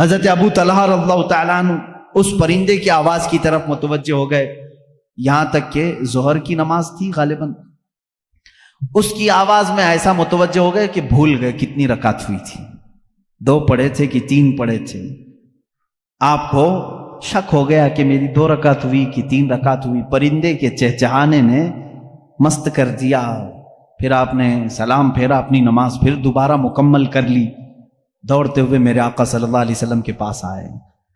حضرت ابو طلحہ رضی اللہ تعالیٰ عنہ اس پرندے کی آواز کی طرف متوجہ ہو گئے، یہاں تک کہ ظہر کی نماز تھی غالباً، اس کی آواز میں ایسا متوجہ ہو گئے کہ بھول گئے کتنی رکعت ہوئی تھی، 2 پڑھے تھے کہ 3 پڑھے تھے۔ آپ کو شک ہو گیا کہ میری 2 رکعت ہوئی کہ 3 رکعت ہوئی، پرندے کے چہچہانے نے مست کر دیا۔ پھر آپ نے سلام پھیرا، اپنی نماز پھر دوبارہ مکمل کر لی، دوڑتے ہوئے میرے آقا صلی اللہ علیہ وسلم کے پاس آئے،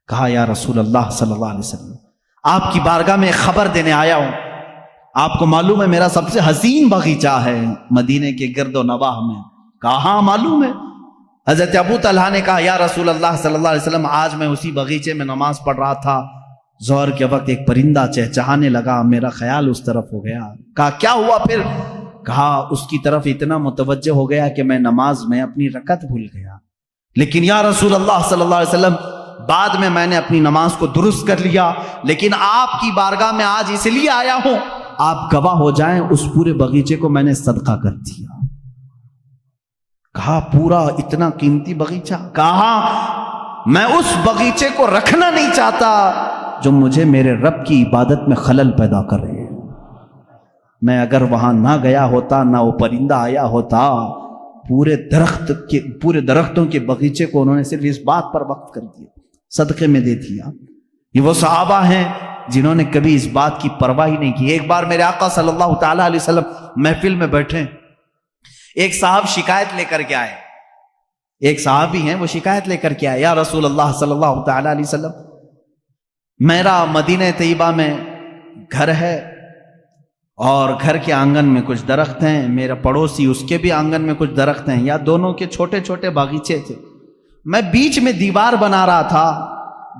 کہا یا رسول اللہ صلی اللہ علیہ وسلم، آپ کی بارگاہ میں خبر دینے آیا ہوں، آپ کو معلوم ہے میرا سب سے حسین باغیچہ ہے مدینے کے گرد و نواح میں؟ کہا ہاں معلوم ہے۔ حضرت ابو طلحہ نے کہا یا رسول اللہ صلی اللہ علیہ وسلم، آج میں اسی باغیچے میں نماز پڑھ رہا تھا، ظہر کے وقت ایک پرندہ چہچہانے لگا، میرا خیال اس طرف ہو گیا۔ کہا کیا ہوا پھر؟ کہا اس کی طرف اتنا متوجہ ہو گیا کہ میں نماز میں اپنی رکعت بھول گیا، لیکن یا رسول اللہ صلی اللہ علیہ وسلم بعد میں نے اپنی نماز کو درست کر لیا، لیکن آپ کی بارگاہ میں آج اس لیے آیا ہوں آپ گواہ ہو جائیں، اس پورے باغیچے کو میں نے صدقہ کر دیا۔ کہا پورا اتنا قیمتی باغیچہ؟ کہا میں اس باغیچے کو رکھنا نہیں چاہتا جو مجھے میرے رب کی عبادت میں خلل پیدا کرے۔ میں اگر وہاں نہ گیا ہوتا، نہ وہ پرندہ آیا ہوتا، پورے درختوں کے باغیچے کو انہوں نے صرف اس بات پر وقف کر دیا، صدقے میں دے دیا۔ یہ وہ صحابہ ہیں جنہوں نے کبھی اس بات کی پرواہ ہی نہیں کی۔ ایک بار میرے آقا صلی اللہ تعالیٰ علیہ وسلم محفل میں بیٹھے، ایک صاحب شکایت لے کر کے آئے، ایک صحابی ہیں وہ شکایت لے کر کے آئے، یا رسول اللہ صلی اللہ تعالیٰ علیہ وسلم، میرا مدینہ طیبہ میں گھر ہے اور گھر کے آنگن میں کچھ درخت ہیں، میرا پڑوسی اس کے بھی آنگن میں کچھ درخت ہیں، یا دونوں کے چھوٹے چھوٹے باغیچے تھے، میں بیچ میں دیوار بنا رہا تھا،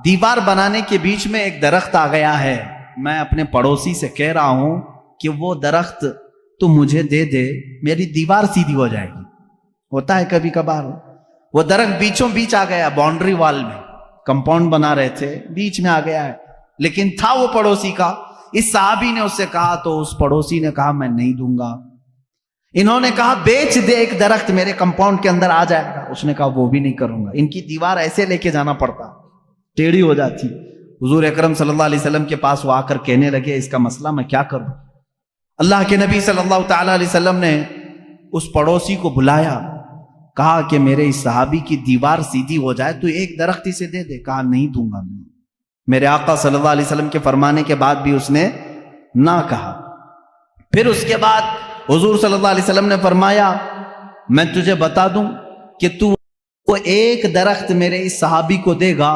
دیوار بنانے کے بیچ میں ایک درخت آ گیا ہے، میں اپنے پڑوسی سے کہہ رہا ہوں کہ وہ درخت تو مجھے دے دے، میری دیوار سیدھی ہو جائے گی۔ ہوتا ہے کبھی کبھار، وہ درخت بیچوں بیچ آ گیا، باؤنڈری وال میں کمپاؤنڈ بنا رہے تھے، بیچ میں آ گیا ہے، لیکن تھا وہ پڑوسی کا۔ اس صحابی نے اس سے کہا تو اس پڑوسی نے کہا میں نہیں دوں گا۔ انہوں نے کہا بیچ دے ایک درخت، میرے کمپاؤنڈ کے اندر آ جائے گا۔ اس نے کہا وہ بھی نہیں کروں گا۔ ان کی دیوار ایسے لے کے جانا پڑتا، ٹیڑھی ہو جاتی۔ حضور اکرم صلی اللہ علیہ وسلم کے پاس وہ آ کر کہنے لگے اس کا مسئلہ میں کیا کروں؟ اللہ کے نبی صلی اللہ تعالیٰ علیہ وسلم نے اس پڑوسی کو بلایا، کہا کہ میرے اس صحابی کی دیوار سیدھی ہو جائے تو ایک درخت اسے دے دے۔ کہا نہیں دوں گا میں۔ میرے آقا صلی اللہ علیہ وسلم کے فرمانے کے بعد بھی اس نے نہ کہا۔ پھر اس کے بعد حضور صلی اللہ علیہ وسلم نے فرمایا میں تجھے بتا دوں کہ تو وہ ایک درخت میرے اس صحابی کو دے گا،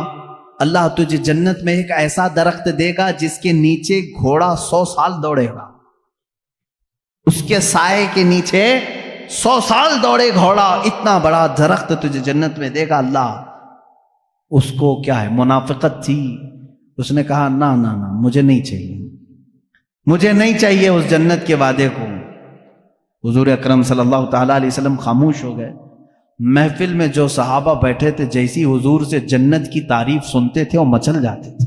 اللہ تجھے جنت میں ایک ایسا درخت دے گا جس کے نیچے گھوڑا 100 سال دوڑے گا، اس کے سائے کے نیچے 100 سال دوڑے گھوڑا، اتنا بڑا درخت تجھے جنت میں دے گا اللہ۔ اس کو کیا ہے، منافقت تھی، اس نے کہا نہ نہ نہ مجھے نہیں چاہیے، مجھے نہیں چاہیے اس جنت کے وعدے کو۔ حضور اکرم صلی اللہ تعالیٰ علیہ وسلم خاموش ہو گئے۔ محفل میں جو صحابہ بیٹھے تھے جیسی حضور سے جنت کی تعریف سنتے تھے وہ مچل جاتے تھے۔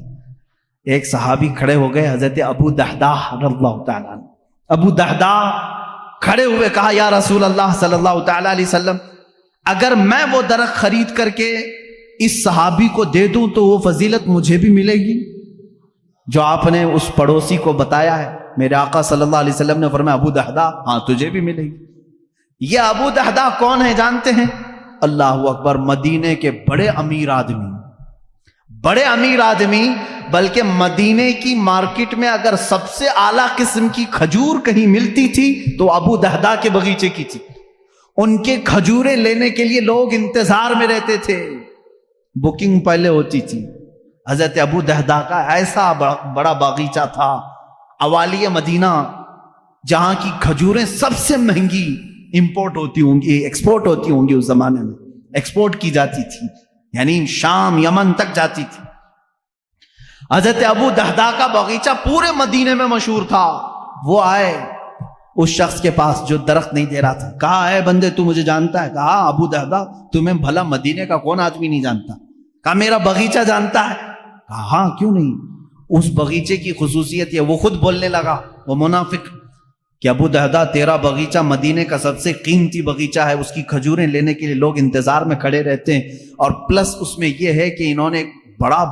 ایک صحابی کھڑے ہو گئے، حضرت ابو دحداح رضی اللہ تعالیٰ عنہ۔ ابو دحداح کھڑے ہوئے کہا یا رسول اللہ صلی اللہ تعالیٰ علیہ وسلم، اگر میں وہ درخت خرید کر کے اس صحابی کو دے دوں تو وہ فضیلت مجھے بھی ملے گی جو آپ نے اس پڑوسی کو بتایا ہے؟ میرے آقا صلی اللہ علیہ وسلم نے فرمایا ابو دحداح ہاں تجھے بھی ملے گی۔ یہ ابو دحداح کون ہے جانتے ہیں؟ اللہ اکبر، مدینے کے بڑے امیر آدمی، بلکہ مدینے کی مارکیٹ میں اگر سب سے اعلیٰ قسم کی کھجور کہیں ملتی تھی تو ابو دحداح کے باغیچے کی تھی۔ ان کے کھجوریں لینے کے لیے لوگ انتظار میں رہتے تھے، بکنگ پہلے ہوتی تھی۔ حضرت ابو دحداح کا ایسا بڑا باغیچہ تھا اوالی مدینہ، جہاں کی کھجوریں سب سے مہنگی امپورٹ ہوتی ہوں گی، ایکسپورٹ ہوتی ہوں گی، اس زمانے میں ایکسپورٹ کی جاتی تھی، یعنی شام یمن تک جاتی تھی۔ حضرت ابو دحداح کا باغیچہ پورے مدینے میں مشہور تھا۔ وہ آئے اس شخص کے پاس جو درخت نہیں دے رہا تھا، کہا اے بندے تو مجھے جانتا ہے؟ کہا ابو دحداح تمہیں بھلا مدینے کا کون آدمی نہیں جانتا؟ کہا میرا باغیچہ جانتا ہے؟ کہا ہاں کیوں نہیں، اس باغیچے کی خصوصیت یہ، وہ خود بولنے لگا، وہ منافق، کہ ابو دہدا تیرا باغیچہ مدینے کا سب سے قیمتی باغیچہ ہے، اس کی کھجوریں لینے کے لیے لوگ انتظار میں کھڑے رہتے ہیں، اور پلس اس میں یہ ہے کہ انہوں نے بڑا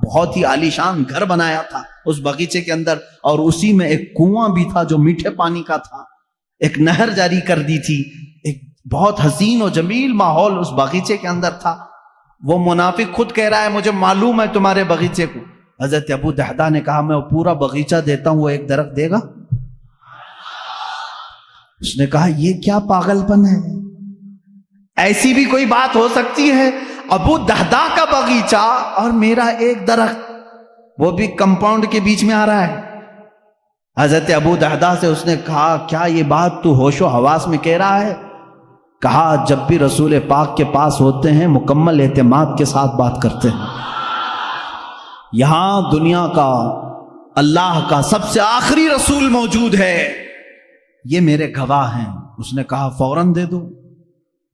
بہت ہی عالیشان گھر بنایا تھا اس باغیچے کے اندر، اور اسی میں ایک کنواں بھی تھا جو میٹھے پانی کا تھا، ایک نہر جاری کر دی تھی، ایک بہت حسین و جمیل ماحول اس باغیچے کے اندر تھا۔ وہ منافق خود کہہ رہا ہے مجھے معلوم ہے تمہارے باغیچے کو۔ حضرت ابو دہدا نے کہا میں وہ پورا باغیچہ دیتا ہوں، وہ ایک درخت دے گا؟ اس نے کہا یہ کیا پاگل پن ہے، ایسی بھی کوئی بات ہو سکتی ہے؟ ابو دہدا کا باغیچہ اور میرا ایک درخت، وہ بھی کمپاؤنڈ کے بیچ میں آ رہا ہے۔ حضرت ابو دہدا سے اس نے کہا کیا یہ بات تو ہوش و حواس میں کہہ رہا ہے؟ کہا جب بھی رسول پاک کے پاس ہوتے ہیں مکمل اعتماد کے ساتھ بات کرتے ہیں، یہاں دنیا کا اللہ کا سب سے آخری رسول موجود ہے، یہ میرے گواہ ہیں۔ اس نے کہا فوراً دے دو۔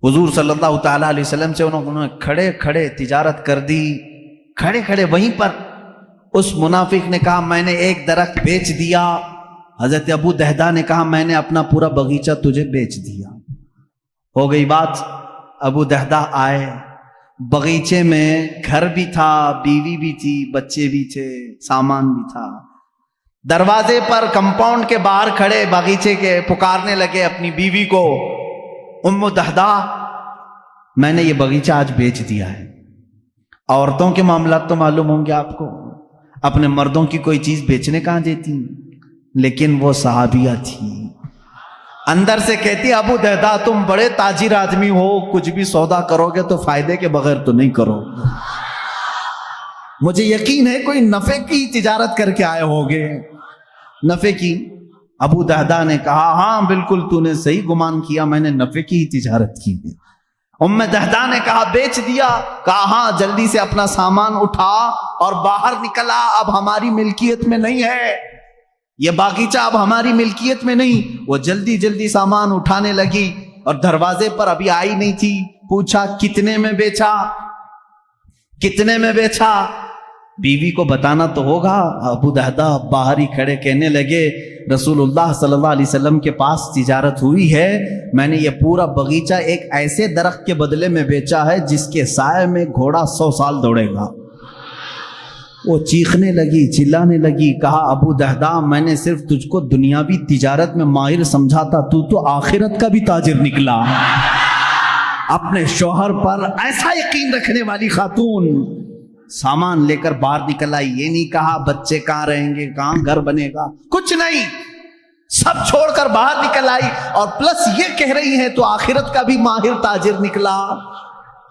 حضور صلی اللہ تعالیٰ علیہ وسلم سے انہوں نے کھڑے کھڑے تجارت کر دی، کھڑے کھڑے وہیں پر۔ اس منافق نے کہا میں نے ایک درخت بیچ دیا۔ حضرت ابو دہدا نے کہا میں نے اپنا پورا باغیچہ تجھے بیچ دیا۔ ہو گئی بات۔ ابو دہدا آئے، باغیچے میں گھر بھی تھا، بیوی بھی تھی، بچے بھی تھے، سامان بھی تھا۔ دروازے پر کمپاؤنڈ کے باہر کھڑے باغیچے کے پکارنے لگے اپنی بیوی کو، ام دہدا میں نے یہ باغیچہ آج بیچ دیا ہے۔ عورتوں کے معاملات تو معلوم ہوں گے آپ کو، اپنے مردوں کی کوئی چیز بیچنے کہاں دیتی، لیکن وہ صحابیہ تھی، اندر سے کہتی ابو دہدا تم بڑے تاجر آدمی ہو، کچھ بھی سودا کرو گے تو فائدے کے بغیر تو نہیں کرو، مجھے یقین ہے کوئی نفع کی تجارت کر کے آئے ہوگے، نفع کی۔ ابو دہدا نے کہا ہاں بالکل تو نے صحیح گمان کیا، میں نے نفع کی ہی تجارت کی ہے۔ ام دہدا نے کہا بیچ دیا؟ کہا ہاں، جلدی سے اپنا سامان اٹھا اور باہر نکلا، اب ہماری ملکیت میں نہیں ہے یہ باغیچہ، اب ہماری ملکیت میں نہیں۔ وہ جلدی جلدی سامان اٹھانے لگی اور دروازے پر ابھی آئی نہیں تھی، پوچھا کتنے میں بیچا، کتنے میں بیچا؟ بیوی کو بتانا تو ہوگا۔ ابو دہدا باہر ہی کھڑے کہنے لگے رسول اللہ صلی اللہ علیہ وسلم کے پاس تجارت ہوئی ہے، میں نے یہ پورا باغیچہ ایک ایسے درخت کے بدلے میں بیچا ہے جس کے سائے میں گھوڑا 100 سال دوڑے گا۔ وہ چیخنے لگی، چلانے لگی، کہا ابو دہدا میں نے صرف تجھ کو دنیاوی تجارت میں ماہر سمجھا تھا، تو آخرت کا بھی تاجر نکلا۔ اپنے شوہر پر ایسا یقین رکھنے والی خاتون سامان لے کر باہر نکل آئی، یہ نہیں کہا بچے کہاں رہیں گے، کہاں گھر بنے گا، کچھ نہیں، سب چھوڑ کر باہر نکل آئی، اور پلس یہ کہہ رہی ہے تو آخرت کا بھی ماہر تاجر نکلا۔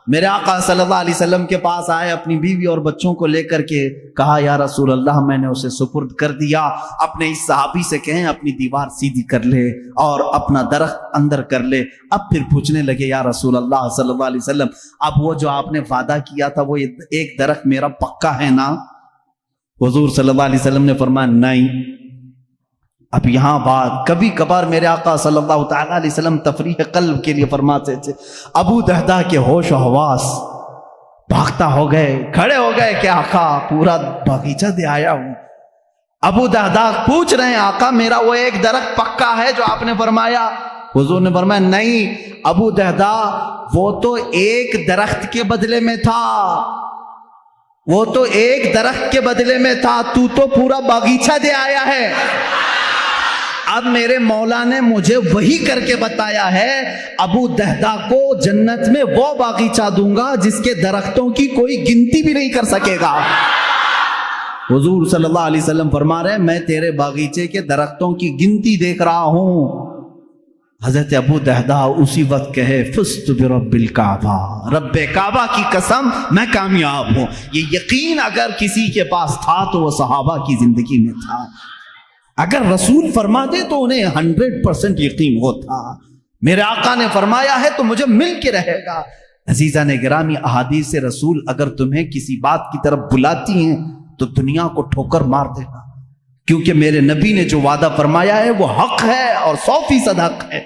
میرے آقا صلی اللہ علیہ وسلم کے پاس آئے اپنی بیوی اور بچوں کو لے کر کے، کہا یا رسول اللہ میں نے اسے سپرد کر دیا، اپنے اس صحابی سے کہیں اپنی دیوار سیدھی کر لے اور اپنا درخت اندر کر لے۔ اب پھر پوچھنے لگے یا رسول اللہ صلی اللہ علیہ وسلم اب وہ جو آپ نے وعدہ کیا تھا وہ ایک درخت میرا پکا ہے نا؟ حضور صلی اللہ علیہ وسلم نے فرمایا نہیں۔ اب یہاں بات، کبھی کبھار میرے آقا صلی اللہ تعالیٰ علیہ وسلم تفریح قلب کے لیے فرماتے تھے، ابو دہدا کے ہوش و حواس بھاگتا ہو گئے، کھڑے ہو گئے کہ آقا پورا باغیچہ دے آیا ہوں۔ ابو دہدا پوچھ رہے ہیں آقا میرا وہ ایک درخت پکا ہے جو آپ نے فرمایا؟ حضور نے فرمایا نہیں ابو دہدا، وہ تو ایک درخت کے بدلے میں تھا، وہ تو ایک درخت کے بدلے میں تھا، تو پورا باغیچہ دے آیا ہے۔ اب میرے مولا نے مجھے وہی کر کے بتایا ہے ابو دہدا کو جنت میں وہ باغیچہ دوں گا جس کے درختوں کی کوئی گنتی بھی نہیں کر سکے گا۔ حضور صلی اللہ علیہ وسلم فرما رہے ہیں میں تیرے باغیچے کے درختوں کی گنتی دیکھ رہا ہوں۔ حضرت ابو دہدا اسی وقت کہے فزت برب الکعبہ، رب کعبہ کی قسم میں کامیاب ہوں۔ یہ یقین اگر کسی کے پاس تھا تو وہ صحابہ کی زندگی میں تھا، اگر رسول فرما دے تو انہیں 100% یقین ہوتا۔ میرے آقا نے فرمایا ہے تو مجھے مل کے رہے گا۔ عزیزان گرامی، احادیث رسول اگر تمہیں کسی بات کی طرف بلاتی ہیں تو دنیا کو ٹھوکر مار دینا، کیونکہ میرے نبی نے جو وعدہ فرمایا ہے وہ حق ہے اور 100% حق ہے۔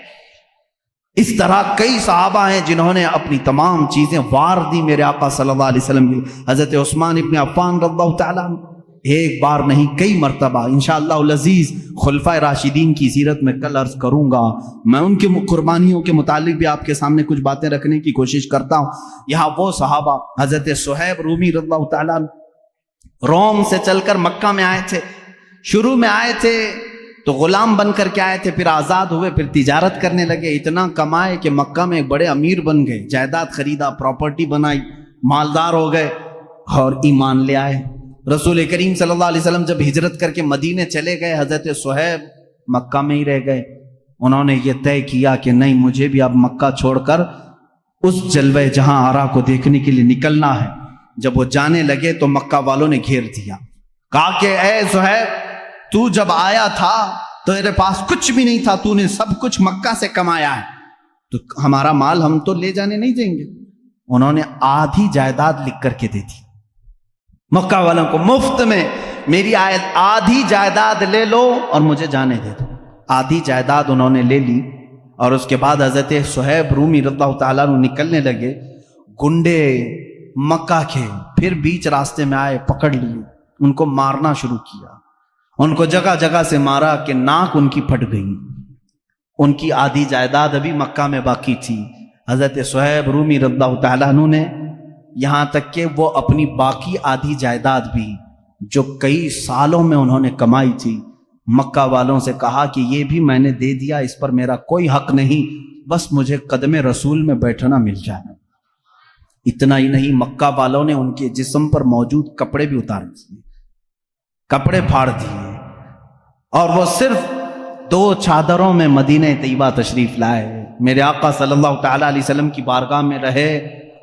اس طرح کئی صحابہ ہیں جنہوں نے اپنی تمام چیزیں وار دی میرے آقا صلی اللہ علیہ وسلم کی۔ حضرت عثمان ابن عفان رضی اللہ تعالیٰ عنہ ایک بار نہیں کئی مرتبہ انشاءاللہ العزیز خلفائے راشدین کی سیرت میں کل عرض کروں گا. میں ان کی قربانیوں کے متعلق بھی آپ کے سامنے کچھ باتیں رکھنے کی کوشش کرتا ہوں. یہاں وہ صحابہ حضرت صہیب رومی رضی اللہ تعالیٰ روم سے چل کر مکہ میں آئے تھے. شروع میں آئے تھے تو غلام بن کر کے آئے تھے، پھر آزاد ہوئے، پھر تجارت کرنے لگے، اتنا کمائے کہ مکہ میں ایک بڑے امیر بن گئے، جائیداد خریدا، پراپرٹی بنائی، مالدار ہو گئے اور ایمان لے آئے. رسول کریم صلی اللہ علیہ وسلم جب ہجرت کر کے مدینے چلے گئے، حضرت صہیب مکہ میں ہی رہ گئے. انہوں نے یہ طے کیا کہ نہیں، مجھے بھی اب مکہ چھوڑ کر اس جلوہ جہاں آرا کو دیکھنے کے لیے نکلنا ہے. جب وہ جانے لگے تو مکہ والوں نے گھیر دیا، کہا کہ اے صہیب، تو جب آیا تھا تو تیرے پاس کچھ بھی نہیں تھا، تو نے سب کچھ مکہ سے کمایا ہے، تو ہمارا مال ہم تو لے جانے نہیں دیں گے. انہوں نے آدھی جائیداد لکھ کر کے دی تھی مکہ والوں کو، مفت میں میری آدھی جائیداد لے لو اور مجھے جانے دے دو. آدھی جائیداد انہوں نے لے لی اور اس کے بعد حضرت صہیب رومی رضی اللہ تعالیٰ عنہ نکلنے لگے. گنڈے مکہ کے پھر بیچ راستے میں آئے، پکڑ لیے، ان کو مارنا شروع کیا، ان کو جگہ جگہ سے مارا کہ ناک ان کی پھٹ گئی. ان کی آدھی جائیداد ابھی مکہ میں باقی تھی. حضرت صہیب رومی رضی اللہ تعالیٰ عنہ نے یہاں تک کہ وہ اپنی باقی آدھی جائیداد بھی جو کئی سالوں میں انہوں نے کمائی تھی، مکہ والوں سے کہا کہ یہ بھی میں نے دے دیا، اس پر میرا کوئی حق نہیں، بس مجھے قدم رسول میں بیٹھنا مل جائے. اتنا ہی نہیں، مکہ والوں نے ان کے جسم پر موجود کپڑے بھی اتار دیے، کپڑے پھاڑ دیے، اور وہ صرف 2 چادروں میں مدینہ طیبہ تشریف لائے. میرے آقا صلی اللہ تعالیٰ علیہ وسلم کی بارگاہ میں رہے،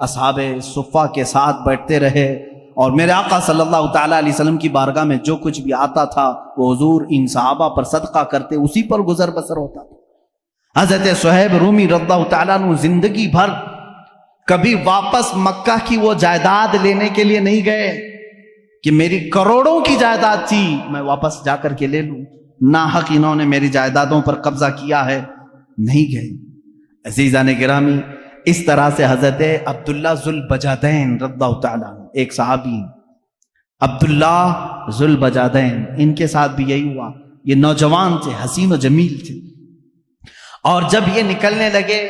اصحاب صفہ کے ساتھ بیٹھتے رہے، اور میرے آقا صلی اللہ تعالیٰ علیہ وسلم کی بارگاہ میں جو کچھ بھی آتا تھا وہ حضور ان صحابہ پر صدقہ کرتے، اسی پر گزر بسر ہوتا تھا. حضرت صہیب رومی رضی اللہ تعالیٰ عنہ زندگی بھر کبھی واپس مکہ کی وہ جائیداد لینے کے لیے نہیں گئے کہ میری کروڑوں کی جائیداد تھی میں واپس جا کر کے لے لوں، ناحق انہوں نے میری جائیدادوں پر قبضہ کیا ہے، نہیں گئے. عزیزان گرامی، اس طرح سے حضرت عبداللہ ذوالبجادین رضی اللہ تعالیٰ عنہ، ایک صحابی عبداللہ ذوالبجادین، ان کے ساتھ بھی یہی ہوا. یہ نوجوان تھے، حسین و جمیل تھے، اور جب یہ نکلنے لگے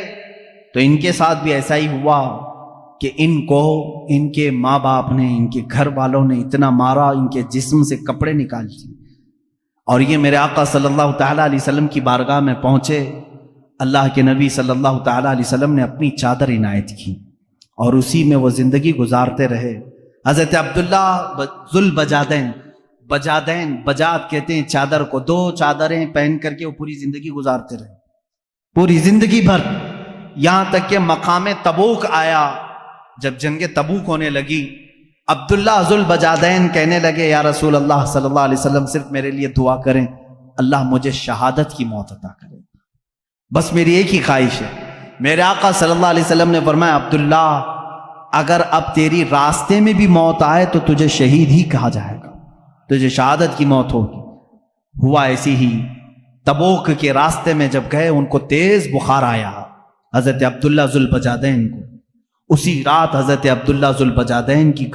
تو ان کے ساتھ بھی ایسا ہی ہوا کہ ان کو ان کے ماں باپ نے، ان کے گھر والوں نے اتنا مارا، ان کے جسم سے کپڑے نکال دیے. اور یہ میرے آقا صلی اللہ تعالیٰ علیہ وسلم کی بارگاہ میں پہنچے. اللہ کے نبی صلی اللہ تعالیٰ علیہ وسلم نے اپنی چادر عنایت کی اور اسی میں وہ زندگی گزارتے رہے. حضرت عبداللہ ذوالبجادین، بجاد کہتے ہیں چادر کو، 2 چادریں پہن کر کے وہ پوری زندگی گزارتے رہے، پوری زندگی بھر، یہاں تک کہ مقام تبوک آیا. جب جنگ تبوک ہونے لگی، عبداللہ ذوالبجادین کہنے لگے یا رسول اللہ صلی اللہ علیہ وسلم، صرف میرے لیے دعا کریں، اللہ مجھے شہادت کی موت عطا کرے، بس میری ایک ہی خواہش ہے. میرے آقا صلی اللہ علیہ وسلم نے فرمایا عبداللہ، اگر اب تیری راستے میں بھی موت آئے تو تجھے شہید ہی کہا جائے گا، تجھے شہادت کی موت ہوگی. ہوا ایسی ہی. تبوک کے راستے میں جب گئے ان کو تیز بخار آیا حضرت عبداللہ ذوالبجادین کو. اسی رات حضرت عبداللہ ذوالبجادین کی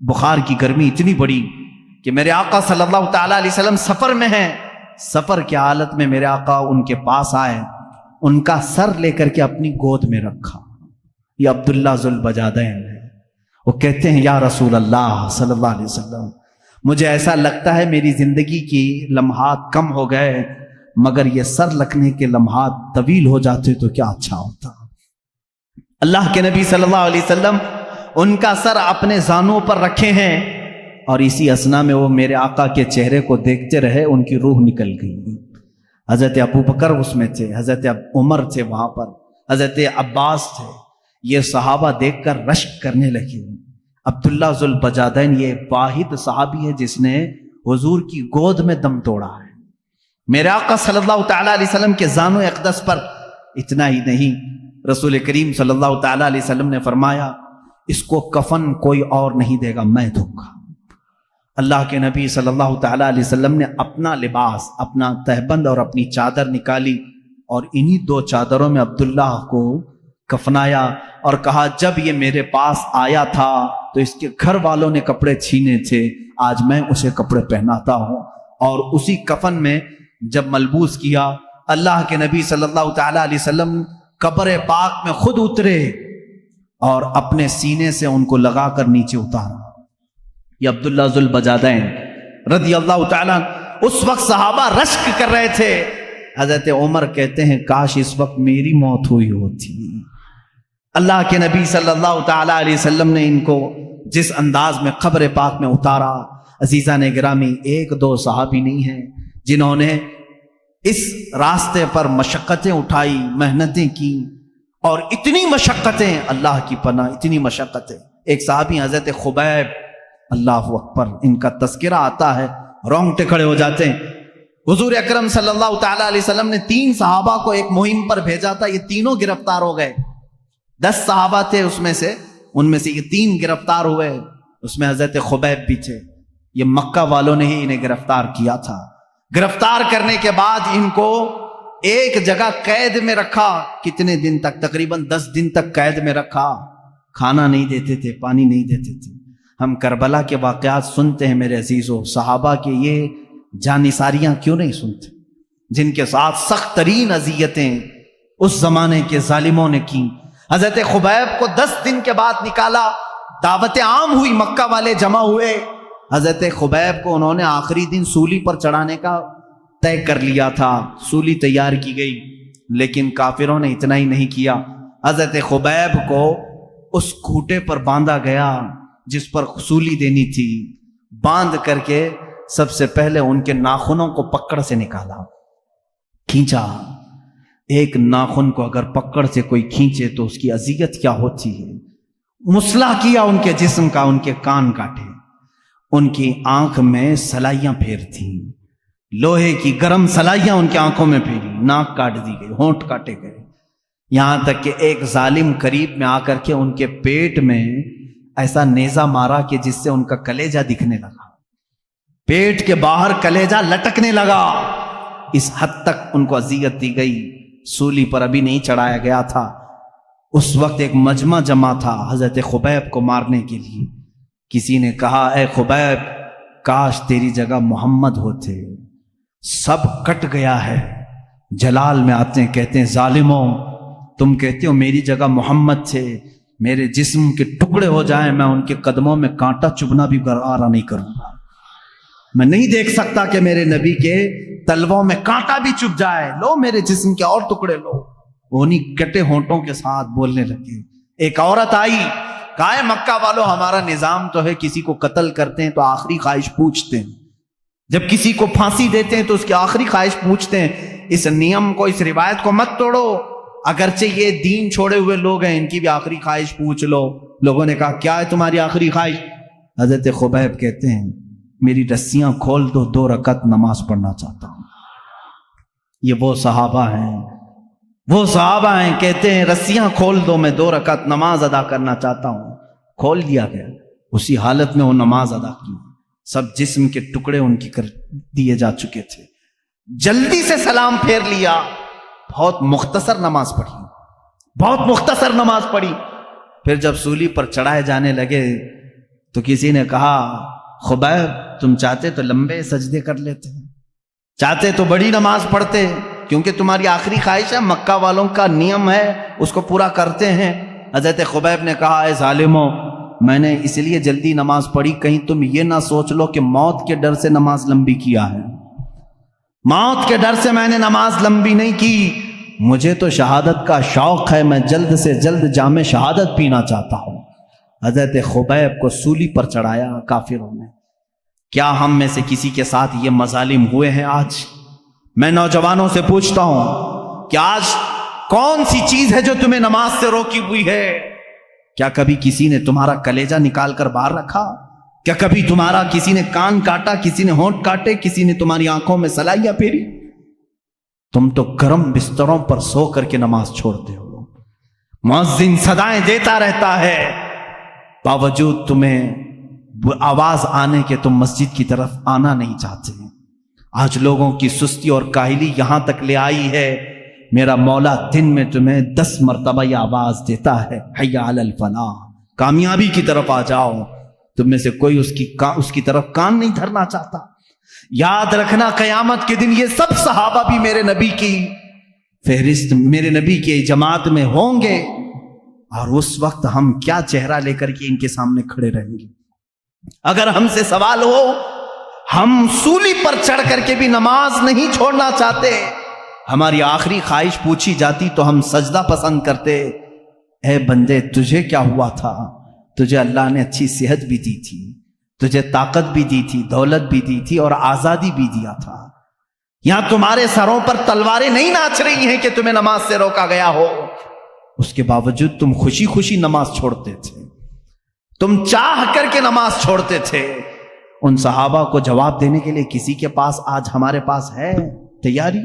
بخار کی گرمی اتنی بڑی کہ میرے آقا صلی اللہ تعالیٰ علیہ وسلم سفر میں ہیں. سفر کی حالت میں میرے آقا ان کے پاس آئے، ان کا سر لے کر کے اپنی گود میں رکھا. یہ عبداللہ ذوالبجادین ہے. وہ کہتے ہیں یا رسول اللہ صلی اللہ علیہ وسلم، مجھے ایسا لگتا ہے میری زندگی کی لمحات کم ہو گئے، مگر یہ سر رکھنے کے لمحات طویل ہو جاتے تو کیا اچھا ہوتا. اللہ کے نبی صلی اللہ علیہ وسلم ان کا سر اپنے زانوں پر رکھے ہیں، اور اسی اثنا میں وہ میرے آقا کے چہرے کو دیکھتے رہے، ان کی روح نکل گئی. حضرت ابو بکر اس میں تھے، حضرت عمر تھے وہاں پر، حضرت عباس تھے. یہ صحابہ دیکھ کر رشک کرنے لگے. عبداللہ ذوالبجادین یہ واحد صحابی ہے جس نے حضور کی گود میں دم توڑا ہے. میرے آقا صلی اللہ تعالیٰ علیہ وسلم کے زانو اقدس پر. اتنا ہی نہیں، رسول کریم صلی اللہ تعالیٰ علیہ وسلم نے فرمایا اس کو کفن کوئی اور نہیں دے گا، میں دوں گا. اللہ کے نبی صلی اللہ تعالیٰ علیہ وسلم نے اپنا لباس، اپنا تہبند اور اپنی چادر نکالی اور انہی 2 چادروں میں عبداللہ کو کفنایا اور کہا جب یہ میرے پاس آیا تھا تو اس کے گھر والوں نے کپڑے چھینے تھے، آج میں اسے کپڑے پہناتا ہوں۔ اور اسی کفن میں جب ملبوس کیا، اللہ کے نبی صلی اللہ تعالی علیہ وسلم قبر پاک میں خود اترے اور اپنے سینے سے ان کو لگا کر نیچے اتارا۔ یہ عبداللہ ذوالبجادین رضی اللہ تعالیٰ، اس وقت صحابہ رشک کر رہے تھے۔ حضرت عمر کہتے ہیں کاش اس وقت میری موت ہوئی ہوتی۔ اللہ کے نبی صلی اللہ تعالی علیہ وسلم نے ان کو جس انداز میں قبر پاک میں اتارا، عزیزان گرامی، ایک دو صحابی نہیں ہیں جنہوں نے اس راستے پر مشقتیں اٹھائی، محنتیں کی، اور اتنی مشقتیں، اللہ کی پناہ اتنی مشقتیں۔ ایک صحابی حضرت خبیب، اللہ اکبر، ان کا تذکرہ آتا ہے رونگٹے کھڑے ہو جاتے ہیں۔ حضور اکرم صلی اللہ تعالی علیہ وسلم نے 3 صحابہ کو ایک مہم پر بھیجا تھا، یہ تینوں گرفتار ہو گئے۔ 10 صحابہ تھے ان میں سے یہ 3 گرفتار ہوئے، اس میں حضرت خبیب بھی تھے۔ یہ مکہ والوں نے ہی انہیں گرفتار کیا تھا۔ گرفتار کرنے کے بعد ان کو ایک جگہ قید میں رکھا، کتنے دن تک؟ تقریباً 10 دن تک قید میں رکھا۔ کھانا نہیں دیتے تھے، پانی نہیں دیتے تھے۔ ہم کربلا کے واقعات سنتے ہیں میرے عزیزوں، صحابہ کے یہ جانثاریاں کیوں نہیں سنتے جن کے ساتھ سخت ترین اذیتیں اس زمانے کے ظالموں نے کی۔ حضرت خبیب کو 10 دن کے بعد نکالا، دعوت عام ہوئی، مکہ والے جمع ہوئے۔ حضرت خبیب کو انہوں نے آخری دن سولی پر چڑھانے کا طے کر لیا تھا، سولی تیار کی گئی، لیکن کافروں نے اتنا ہی نہیں کیا، حضرت خبیب کو اس کھوٹے پر باندھا گیا جس پر سولی دینی تھی۔ باندھ کر کے سب سے پہلے ان کے ناخنوں کو پکڑ سے نکالا، کھینچا۔ ایک ناخن کو اگر پکڑ سے کوئی کھینچے تو اس کی اذیت کیا ہوتی ہے۔ مسئلہ کیا ان کے جسم کا، ان کے کان کاٹے، ان کی آنکھ میں سلائیاں پھیرتیں، لوہے کی گرم سلائیاں ان کی آنکھوں میں پھیری، ناک کاٹ دی گئی، ہونٹ کاٹے گئے، یہاں تک کہ ایک ظالم قریب میں آ کر کے ان کے پیٹ میں ایسا نیزہ مارا کہ جس سے ان کا کلیجہ دکھنے لگا، پیٹ کے باہر کلیجہ لٹکنے لگا۔ اس حد تک ان کو اذیت دی گئی۔ سولی پر ابھی نہیں چڑھایا گیا تھا، اس وقت ایک مجمع جمع تھا حضرت خبیب کو مارنے کے لیے۔ کسی نے کہا اے خبیب، کاش تیری جگہ محمد ہوتے، سب کٹ گیا ہے۔ جلال میں آتے ہیں، کہتے ہیں ظالموں، تم کہتے ہو میری جگہ محمد تھے، میرے جسم کے ٹکڑے ہو جائیں میں ان کے قدموں میں کانٹا چبھنا بھی گوارا نہیں کروں گا۔ میں نہیں دیکھ سکتا کہ میرے نبی کے تلووں میں کانٹا بھی چبھ جائے، لو میرے جسم کے اور ٹکڑے لو۔ انہیں کٹے ہونٹوں کے ساتھ بولنے لگے۔ ایک عورت آئی، کہا مکہ والو، ہمارا نظام تو ہے کسی کو قتل کرتے ہیں تو آخری خواہش پوچھتے ہیں، جب کسی کو پھانسی دیتے ہیں تو اس کی آخری خواہش پوچھتے ہیں۔ اس نیم کو، اس روایت کو مت توڑو، اگرچہ یہ دین چھوڑے ہوئے لوگ ہیں، ان کی بھی آخری خواہش پوچھ لو۔ لوگوں نے کہا کیا ہے تمہاری آخری خواہش؟ حضرت خبیب کہتے ہیں میری رسیاں کھول دو، 2 رکعت نماز پڑھنا چاہتا ہوں۔ یہ وہ صحابہ ہیں، کہتے ہیں رسیاں کھول دو، میں 2 رکعت نماز ادا کرنا چاہتا ہوں۔ کھول دیا گیا، اسی حالت میں وہ نماز ادا کی۔ سب جسم کے ٹکڑے ان کی کر دیے جا چکے تھے۔ جلدی سے سلام پھیر لیا، بہت مختصر نماز پڑھی، پھر جب سولی پر چڑھائے جانے لگے تو کسی نے کہا خبیب، تم چاہتے تو لمبے سجدے کر لیتے، چاہتے تو بڑی نماز پڑھتے، کیونکہ تمہاری آخری خواہش ہے، مکہ والوں کا نیم ہے، اس کو پورا کرتے ہیں۔ حضرت خبیب نے کہا اے ظالموں، میں نے اس لیے جلدی نماز پڑھی کہیں تم یہ نہ سوچ لو کہ موت کے ڈر سے نماز لمبی کیا ہے۔ موت کے ڈر سے میں نے نماز لمبی نہیں کی، مجھے تو شہادت کا شوق ہے، میں جلد سے جلد جام شہادت پینا چاہتا ہوں۔ حضرت خبیب کو سولی پر چڑھایا کافروں نے۔ کیا ہم میں سے کسی کے ساتھ یہ مظالم ہوئے ہیں آج؟ میں نوجوانوں سے پوچھتا ہوں کہ آج کون سی چیز ہے جو تمہیں نماز سے روکی ہوئی ہے؟ کیا کبھی کسی نے تمہارا کلیجہ نکال کر باہر رکھا؟ کیا کبھی تمہارا کسی نے کان کاٹا، کسی نے ہونٹ کاٹے، کسی نے تمہاری آنکھوں میں سلائیاں پھیری؟ تم تو گرم بستروں پر سو کر کے نماز چھوڑتے ہو، مؤذن صدائیں دیتا رہتا ہے، باوجود تمہیں آواز آنے کے تم مسجد کی طرف آنا نہیں چاہتے۔ آج لوگوں کی سستی اور کاہلی یہاں تک لے آئی ہے، میرا مولا دن میں تمہیں 10 مرتبہ یہ آواز دیتا ہے حی علی الفلاح، کامیابی کی طرف آ جاؤ. تم میں سے کوئی اس کی طرف کان نہیں دھرنا چاہتا. یاد رکھنا قیامت کے دن یہ سب صحابہ بھی میرے نبی کی فہرست، میرے نبی کی جماعت میں ہوں گے، اور اس وقت ہم کیا چہرہ لے کر کے ان کے سامنے کھڑے رہیں گے. اگر ہم سے سوال ہو، ہم سولی پر چڑھ کر کے بھی نماز نہیں چھوڑنا چاہتے. ہماری آخری خواہش پوچھی جاتی تو ہم سجدہ پسند کرتے. اے بندے، تجھے کیا ہوا تھا؟ تجھے اللہ نے اچھی صحت بھی دی تھی، تجھے طاقت بھی دی تھی، دولت بھی دی تھی، اور آزادی بھی دیا تھا. یہاں تمہارے سروں پر تلواریں نہیں ناچ رہی ہیں کہ تمہیں نماز سے روکا گیا ہو. اس کے باوجود تم خوشی خوشی نماز چھوڑتے تھے، تم چاہ کر کے نماز چھوڑتے تھے. ان صحابہ کو جواب دینے کے لیے کسی کے پاس آج ہمارے پاس ہے تیاری؟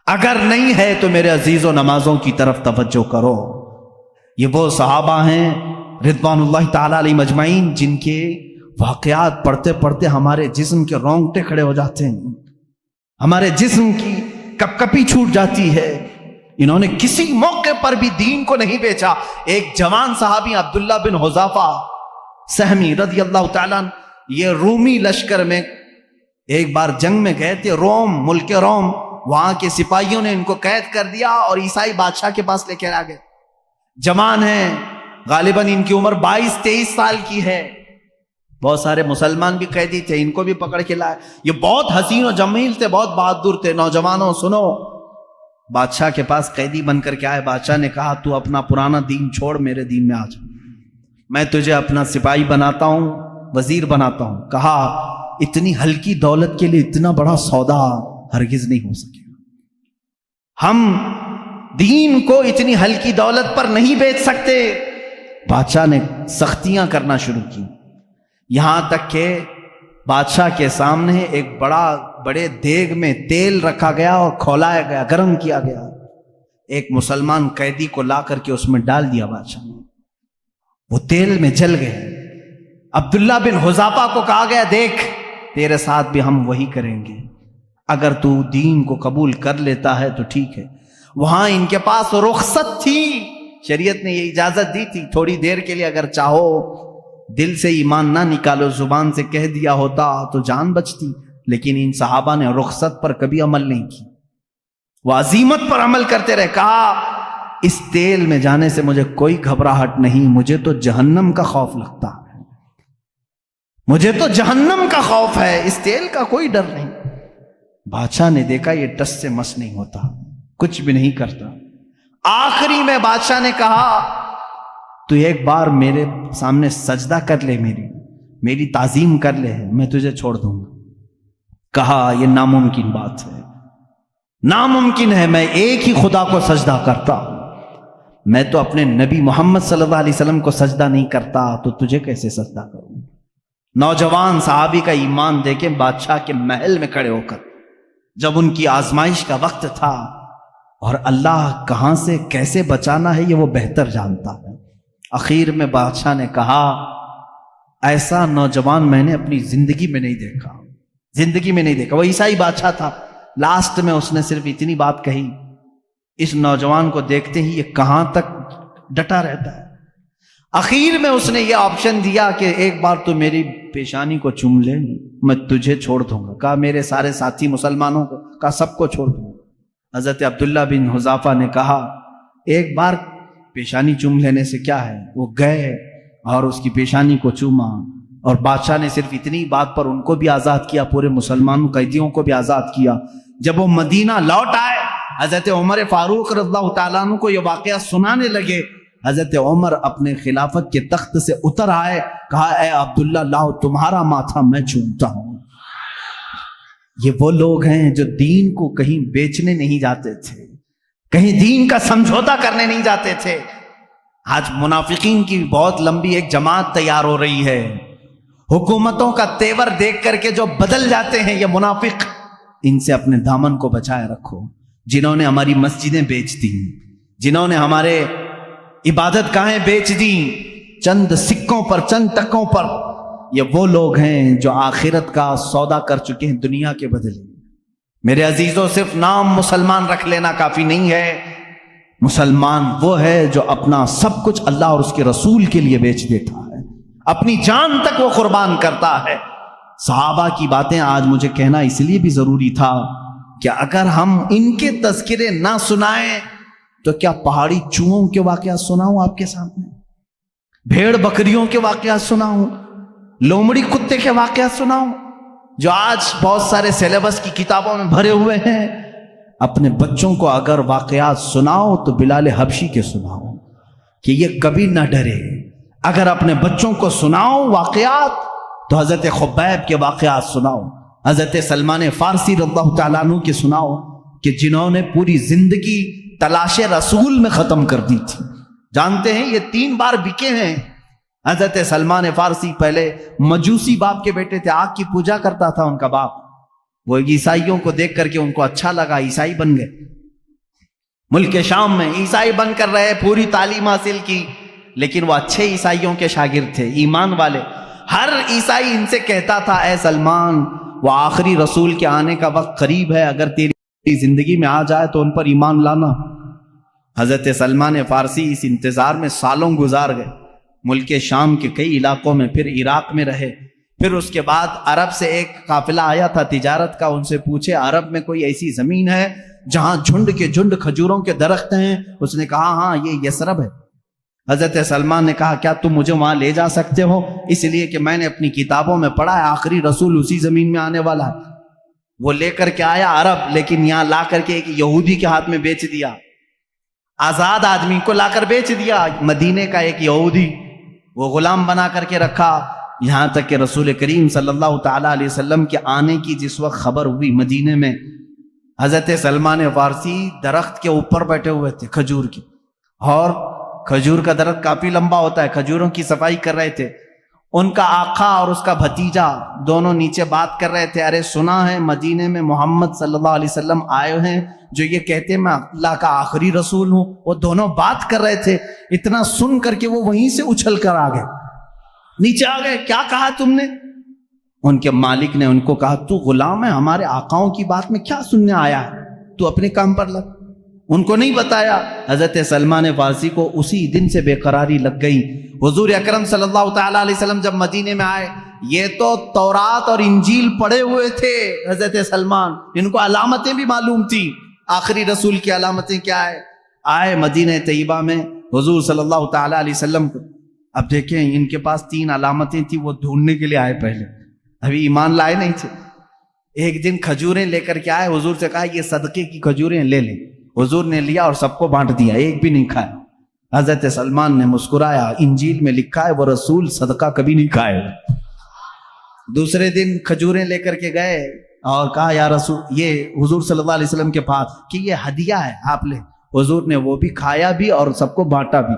اگر نہیں ہے تو میرے عزیزوں، نمازوں کی طرف توجہ کرو. یہ وہ صحابہ ہیں رضوان اللہ تعالی علیہ مجمعین جن کے واقعات پڑھتے پڑھتے ہمارے جسم کے رونگٹے کھڑے ہو جاتے ہیں، ہمارے جسم کی کپ کپی چھوٹ جاتی ہے. انہوں نے کسی موقع پر بھی دین کو نہیں بیچا. ایک جوان صحابی عبداللہ بن حذافہ سہمی رضی اللہ تعالیٰ، یہ رومی لشکر میں ایک بار جنگ میں گئے تھے. روم، ملک روم، وہاں کے سپاہیوں نے ان کو قید کر دیا اور عیسائی بادشاہ کے پاس لے کر آ گئے. جوان ہیں، غالباً ان کی عمر 22-23 سال کی ہے. بہت سارے مسلمان بھی قیدی تھے، ان کو بھی پکڑ کے لائے. یہ بہت حسین و جمیل تھے، بہت بہادر تھے. نوجوانوں سنو، بادشاہ کے پاس قیدی بن کر کے آئے. بادشاہ نے کہا تو اپنا پرانا دین چھوڑ، میرے دین میں آ جا، میں تجھے اپنا سپاہی بناتا ہوں، وزیر بناتا ہوں. کہا اتنی ہلکی دولت کے لیے اتنا بڑا سودا ہرگز نہیں ہو سکے. ہم دین کو اتنی ہلکی دولت پر نہیں بیچ سکتے. بادشاہ نے سختیاں کرنا شروع کی، یہاں تک کہ بادشاہ کے سامنے ایک بڑے دیگ میں تیل رکھا گیا اور کھولایا گیا، گرم کیا گیا. ایک مسلمان قیدی کو لا کر کے اس میں ڈال دیا بادشاہ نے، وہ تیل میں جل گئے. عبداللہ بن حذافہ کو کہا گیا دیکھ تیرے ساتھ بھی ہم وہی کریں گے، اگر تو دین کو قبول کر لیتا ہے تو ٹھیک ہے. وہاں ان کے پاس رخصت تھی، شریعت نے یہ اجازت دی تھی تھوڑی دیر کے لیے اگر چاہو دل سے ایمان نہ نکالو، زبان سے کہہ دیا ہوتا تو جان بچتی. لیکن ان صحابہ نے رخصت پر کبھی عمل نہیں کی، وہ عزیمت پر عمل کرتے رہے. کہا اس تیل میں جانے سے مجھے کوئی گھبراہٹ نہیں، مجھے تو جہنم کا خوف لگتا ہے، مجھے تو جہنم کا خوف ہے، اس تیل کا کوئی ڈر نہیں. بادشاہ نے دیکھا یہ ٹس سے مس نہیں ہوتا، کچھ بھی نہیں کرتا. آخری میں بادشاہ نے کہا تو ایک بار میرے سامنے سجدہ کر لے، میری تعظیم کر لے، میں تجھے چھوڑ دوں گا. کہا یہ ناممکن بات ہے، ناممکن ہے، میں ایک ہی خدا کو سجدہ کرتا ہوں، میں تو اپنے نبی محمد صلی اللہ علیہ وسلم کو سجدہ نہیں کرتا، تو تجھے کیسے سجدہ کروں. نوجوان صحابی کا ایمان دیکھیں، بادشاہ کے محل میں کھڑے ہو کر جب ان کی آزمائش کا وقت تھا، اور اللہ کہاں سے کیسے بچانا ہے یہ وہ بہتر جانتا ہے. اخیر میں بادشاہ نے کہا ایسا نوجوان میں نے اپنی زندگی میں نہیں دیکھا، زندگی میں نہیں دیکھا. وہ عیسائی بادشاہ تھا. لاسٹ میں اس نے صرف اتنی بات کہی، اس نوجوان کو دیکھتے ہی یہ کہاں تک ڈٹا رہتا ہے. اخیر میں اس نے یہ آپشن دیا کہ ایک بار تو میری پیشانی کو چوم لے، میں تجھے چھوڑ دوں گا. کہا میرے سارے ساتھی مسلمانوں کو، کہا سب کو چھوڑ دوں گا. حضرت عبداللہ بن حذافہ نے کہا ایک بار پیشانی چوم لینے سے کیا ہے. وہ گئے اور اس کی پیشانی کو چوما، اور بادشاہ نے صرف اتنی بات پر ان کو بھی آزاد کیا، پورے مسلمان قیدیوں کو بھی آزاد کیا. جب وہ مدینہ لوٹ آئے، حضرت عمر فاروق رضی اللہ تعالیٰ عنہ کو یہ واقعہ سنانے لگے. حضرت عمر اپنے خلافت کے تخت سے اتر آئے، کہا اے عبداللہ لاؤ تمہارا ماتھا میں چومتا ہوں. یہ وہ لوگ ہیں جو دین کو کہیں بیچنے نہیں جاتے تھے، کہیں دین کا سمجھوتا کرنے نہیں جاتے تھے. آج منافقین کی بہت لمبی ایک جماعت تیار ہو رہی ہے. حکومتوں کا تیور دیکھ کر کے جو بدل جاتے ہیں یہ منافق، ان سے اپنے دامن کو بچائے رکھو. جنہوں نے ہماری مسجدیں بیچ دی، جنہوں نے ہمارے عبادت گاہیں بیچ دی چند سکوں پر، چند ٹکوں پر، یہ وہ لوگ ہیں جو آخرت کا سودا کر چکے ہیں دنیا کے بدلے. میرے عزیزوں، صرف نام مسلمان رکھ لینا کافی نہیں ہے. مسلمان وہ ہے جو اپنا سب کچھ اللہ اور اس کے رسول کے لیے بیچ دیتا ہے، اپنی جان تک وہ قربان کرتا ہے۔ صحابہ کی باتیں آج مجھے کہنا اس لیے بھی ضروری تھا کہ اگر ہم ان کے تذکرے نہ سنائیں تو کیا پہاڑی چوہوں کے واقعات سناؤں آپ کے سامنے، بھیڑ بکریوں کے واقعات سناؤں، لومڑی کتے کے واقعات سناؤں جو آج بہت سارے سیلیبس کی کتابوں میں بھرے ہوئے ہیں؟ اپنے بچوں کو اگر واقعات سناؤ تو بلال حبشی کے سناؤ کہ یہ کبھی نہ ڈرے۔ اگر اپنے بچوں کو سناؤ واقعات تو حضرت خبیب کے واقعات سناؤ، حضرت سلمان فارسی رضی اللہ تعالیٰ عنہ کے سناؤ کہ جنہوں نے پوری زندگی تلاش رسول میں ختم کر دی تھی۔ جانتے ہیں یہ 3 بار بکے ہیں۔ حضرت سلمان فارسی پہلے مجوسی باپ کے بیٹے تھے، آگ کی پوجا کرتا تھا ان کا باپ، وہ عیسائیوں کو دیکھ کر کے ان کو اچھا لگا، عیسائی بن گئے۔ ملک شام میں عیسائی بن کر رہے، پوری تعلیم حاصل کی، لیکن وہ اچھے عیسائیوں کے شاگرد تھے، ایمان والے۔ ہر عیسائی ان سے کہتا تھا اے سلمان، وہ آخری رسول کے آنے کا وقت قریب ہے، اگر تیری زندگی میں آ جائے تو ان پر ایمان لانا۔ حضرت سلمان فارسی اس انتظار میں سالوں گزار گئے، ملک شام کے کئی علاقوں میں، پھر عراق میں رہے، پھر اس کے بعد عرب سے ایک قافلہ آیا تھا تجارت کا، ان سے پوچھے عرب میں کوئی ایسی زمین ہے جہاں جھنڈ کے جھنڈ کھجوروں کے درخت ہیں؟ اس نے کہا ہاں یہ یثرب ہے۔ حضرت سلمان نے کہا کیا تم مجھے وہاں لے جا سکتے ہو؟ اس لیے کہ میں نے اپنی کتابوں میں پڑھا ہے آخری رسول اسی زمین میں آنے والا ہے۔ وہ لے کر کے آیا عرب، لیکن یہاں لا کر کے ایک یہودی کے ہاتھ میں بیچ دیا، آزاد آدمی کو لا کر بیچ دیا۔ مدینے کا ایک یہودی وہ غلام بنا کر کے رکھا، یہاں تک کہ رسول کریم صلی اللہ تعالیٰ علیہ وسلم کے آنے کی جس وقت خبر ہوئی مدینے میں، حضرت سلمان فارسی درخت کے اوپر بیٹھے ہوئے تھے کھجور کی، اور کھجور کا درخت کافی لمبا ہوتا ہے، کھجوروں کی صفائی کر رہے تھے۔ ان کا آقا اور اس کا بھتیجا دونوں نیچے بات کر رہے تھے، ارے سنا ہے مدینے میں محمد صلی اللہ علیہ وسلم آئے ہیں جو یہ کہتے ہیں میں اللہ کا آخری رسول ہوں۔ وہ دونوں بات کر رہے تھے، اتنا سن کر کے وہ وہیں سے اچھل کر آ گئے، نیچے آ گئے۔ کیا کہا تم نے؟ ان کے مالک نے ان کو کہا تو غلام ہے، ہمارے آقاؤں کی بات میں کیا سننے آیا ہے، تو اپنے کام پر لگ۔ ان کو نہیں بتایا۔ حضرت سلمان فارسی کو اسی دن سے بے قراری لگ گئی۔ حضور اکرم صلی اللہ تعالیٰ علیہ وسلم جب مدینے میں آئے، یہ تو تورات اور انجیل پڑھے ہوئے تھے حضرت سلمان، ان کو علامتیں بھی معلوم تھی، آخری رسول کی علامتیں کیا ہے۔ آئے مدینہ طیبہ میں حضور صلی اللہ تعالیٰ علیہ وسلم کو، اب دیکھیں ان کے پاس 3 علامتیں تھیں، وہ ڈھونڈنے کے لیے آئے، پہلے ابھی ایمان لائے نہیں تھے۔ ایک دن کھجوریں لے کر کے آئے، حضور سے کہا یہ صدقے کی کھجوریں لے لیں۔ حضور نے لیا اور سب کو بانٹ دیا، ایک بھی نہیں کھایا۔ حضرت سلمان نے مسکرایا، انجیل میں لکھا ہے وہ رسول صدقہ کبھی نہیں کھائے۔ دوسرے دن کھجوریں لے کر کے گئے اور کہا یا رسول، یہ حضور صلی اللہ علیہ وسلم کے پاس کہ یہ ہدیہ ہے آپ لیں۔ حضور نے وہ بھی کھایا بھی اور سب کو بانٹا بھی۔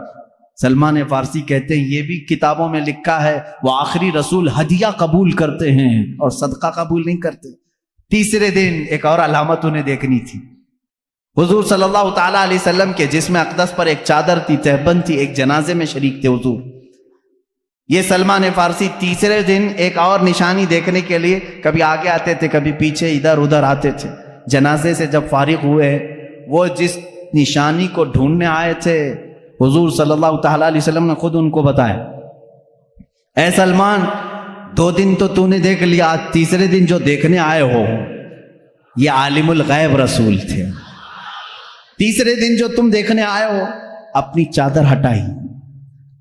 سلمان فارسی کہتے ہیں یہ بھی کتابوں میں لکھا ہے وہ آخری رسول ہدیہ قبول کرتے ہیں اور صدقہ قبول نہیں کرتے۔ تیسرے دن ایک اور علامت انہیں دیکھنی تھی۔ حضور صلی اللہ تعالیٰ علیہ وسلم کے جسم اقدس پر ایک چادر تھی، تہبند تھی، ایک جنازے میں شریک تھے حضور۔ یہ سلمان فارسی تیسرے دن ایک اور نشانی دیکھنے کے لیے کبھی آگے آتے تھے، کبھی پیچھے، ادھر ادھر آتے تھے۔ جنازے سے جب فارغ ہوئے، وہ جس نشانی کو ڈھونڈنے آئے تھے حضور صلی اللہ تعالیٰ علیہ وسلم نے خود ان کو بتایا، اے سلمان 2 دن تو نے دیکھ لیا، تیسرے دن جو دیکھنے آئے ہو یہ عالم الغیب رسول تھے۔ تیسرے دن جو تم دیکھنے آئے ہو، اپنی چادر ہٹائی،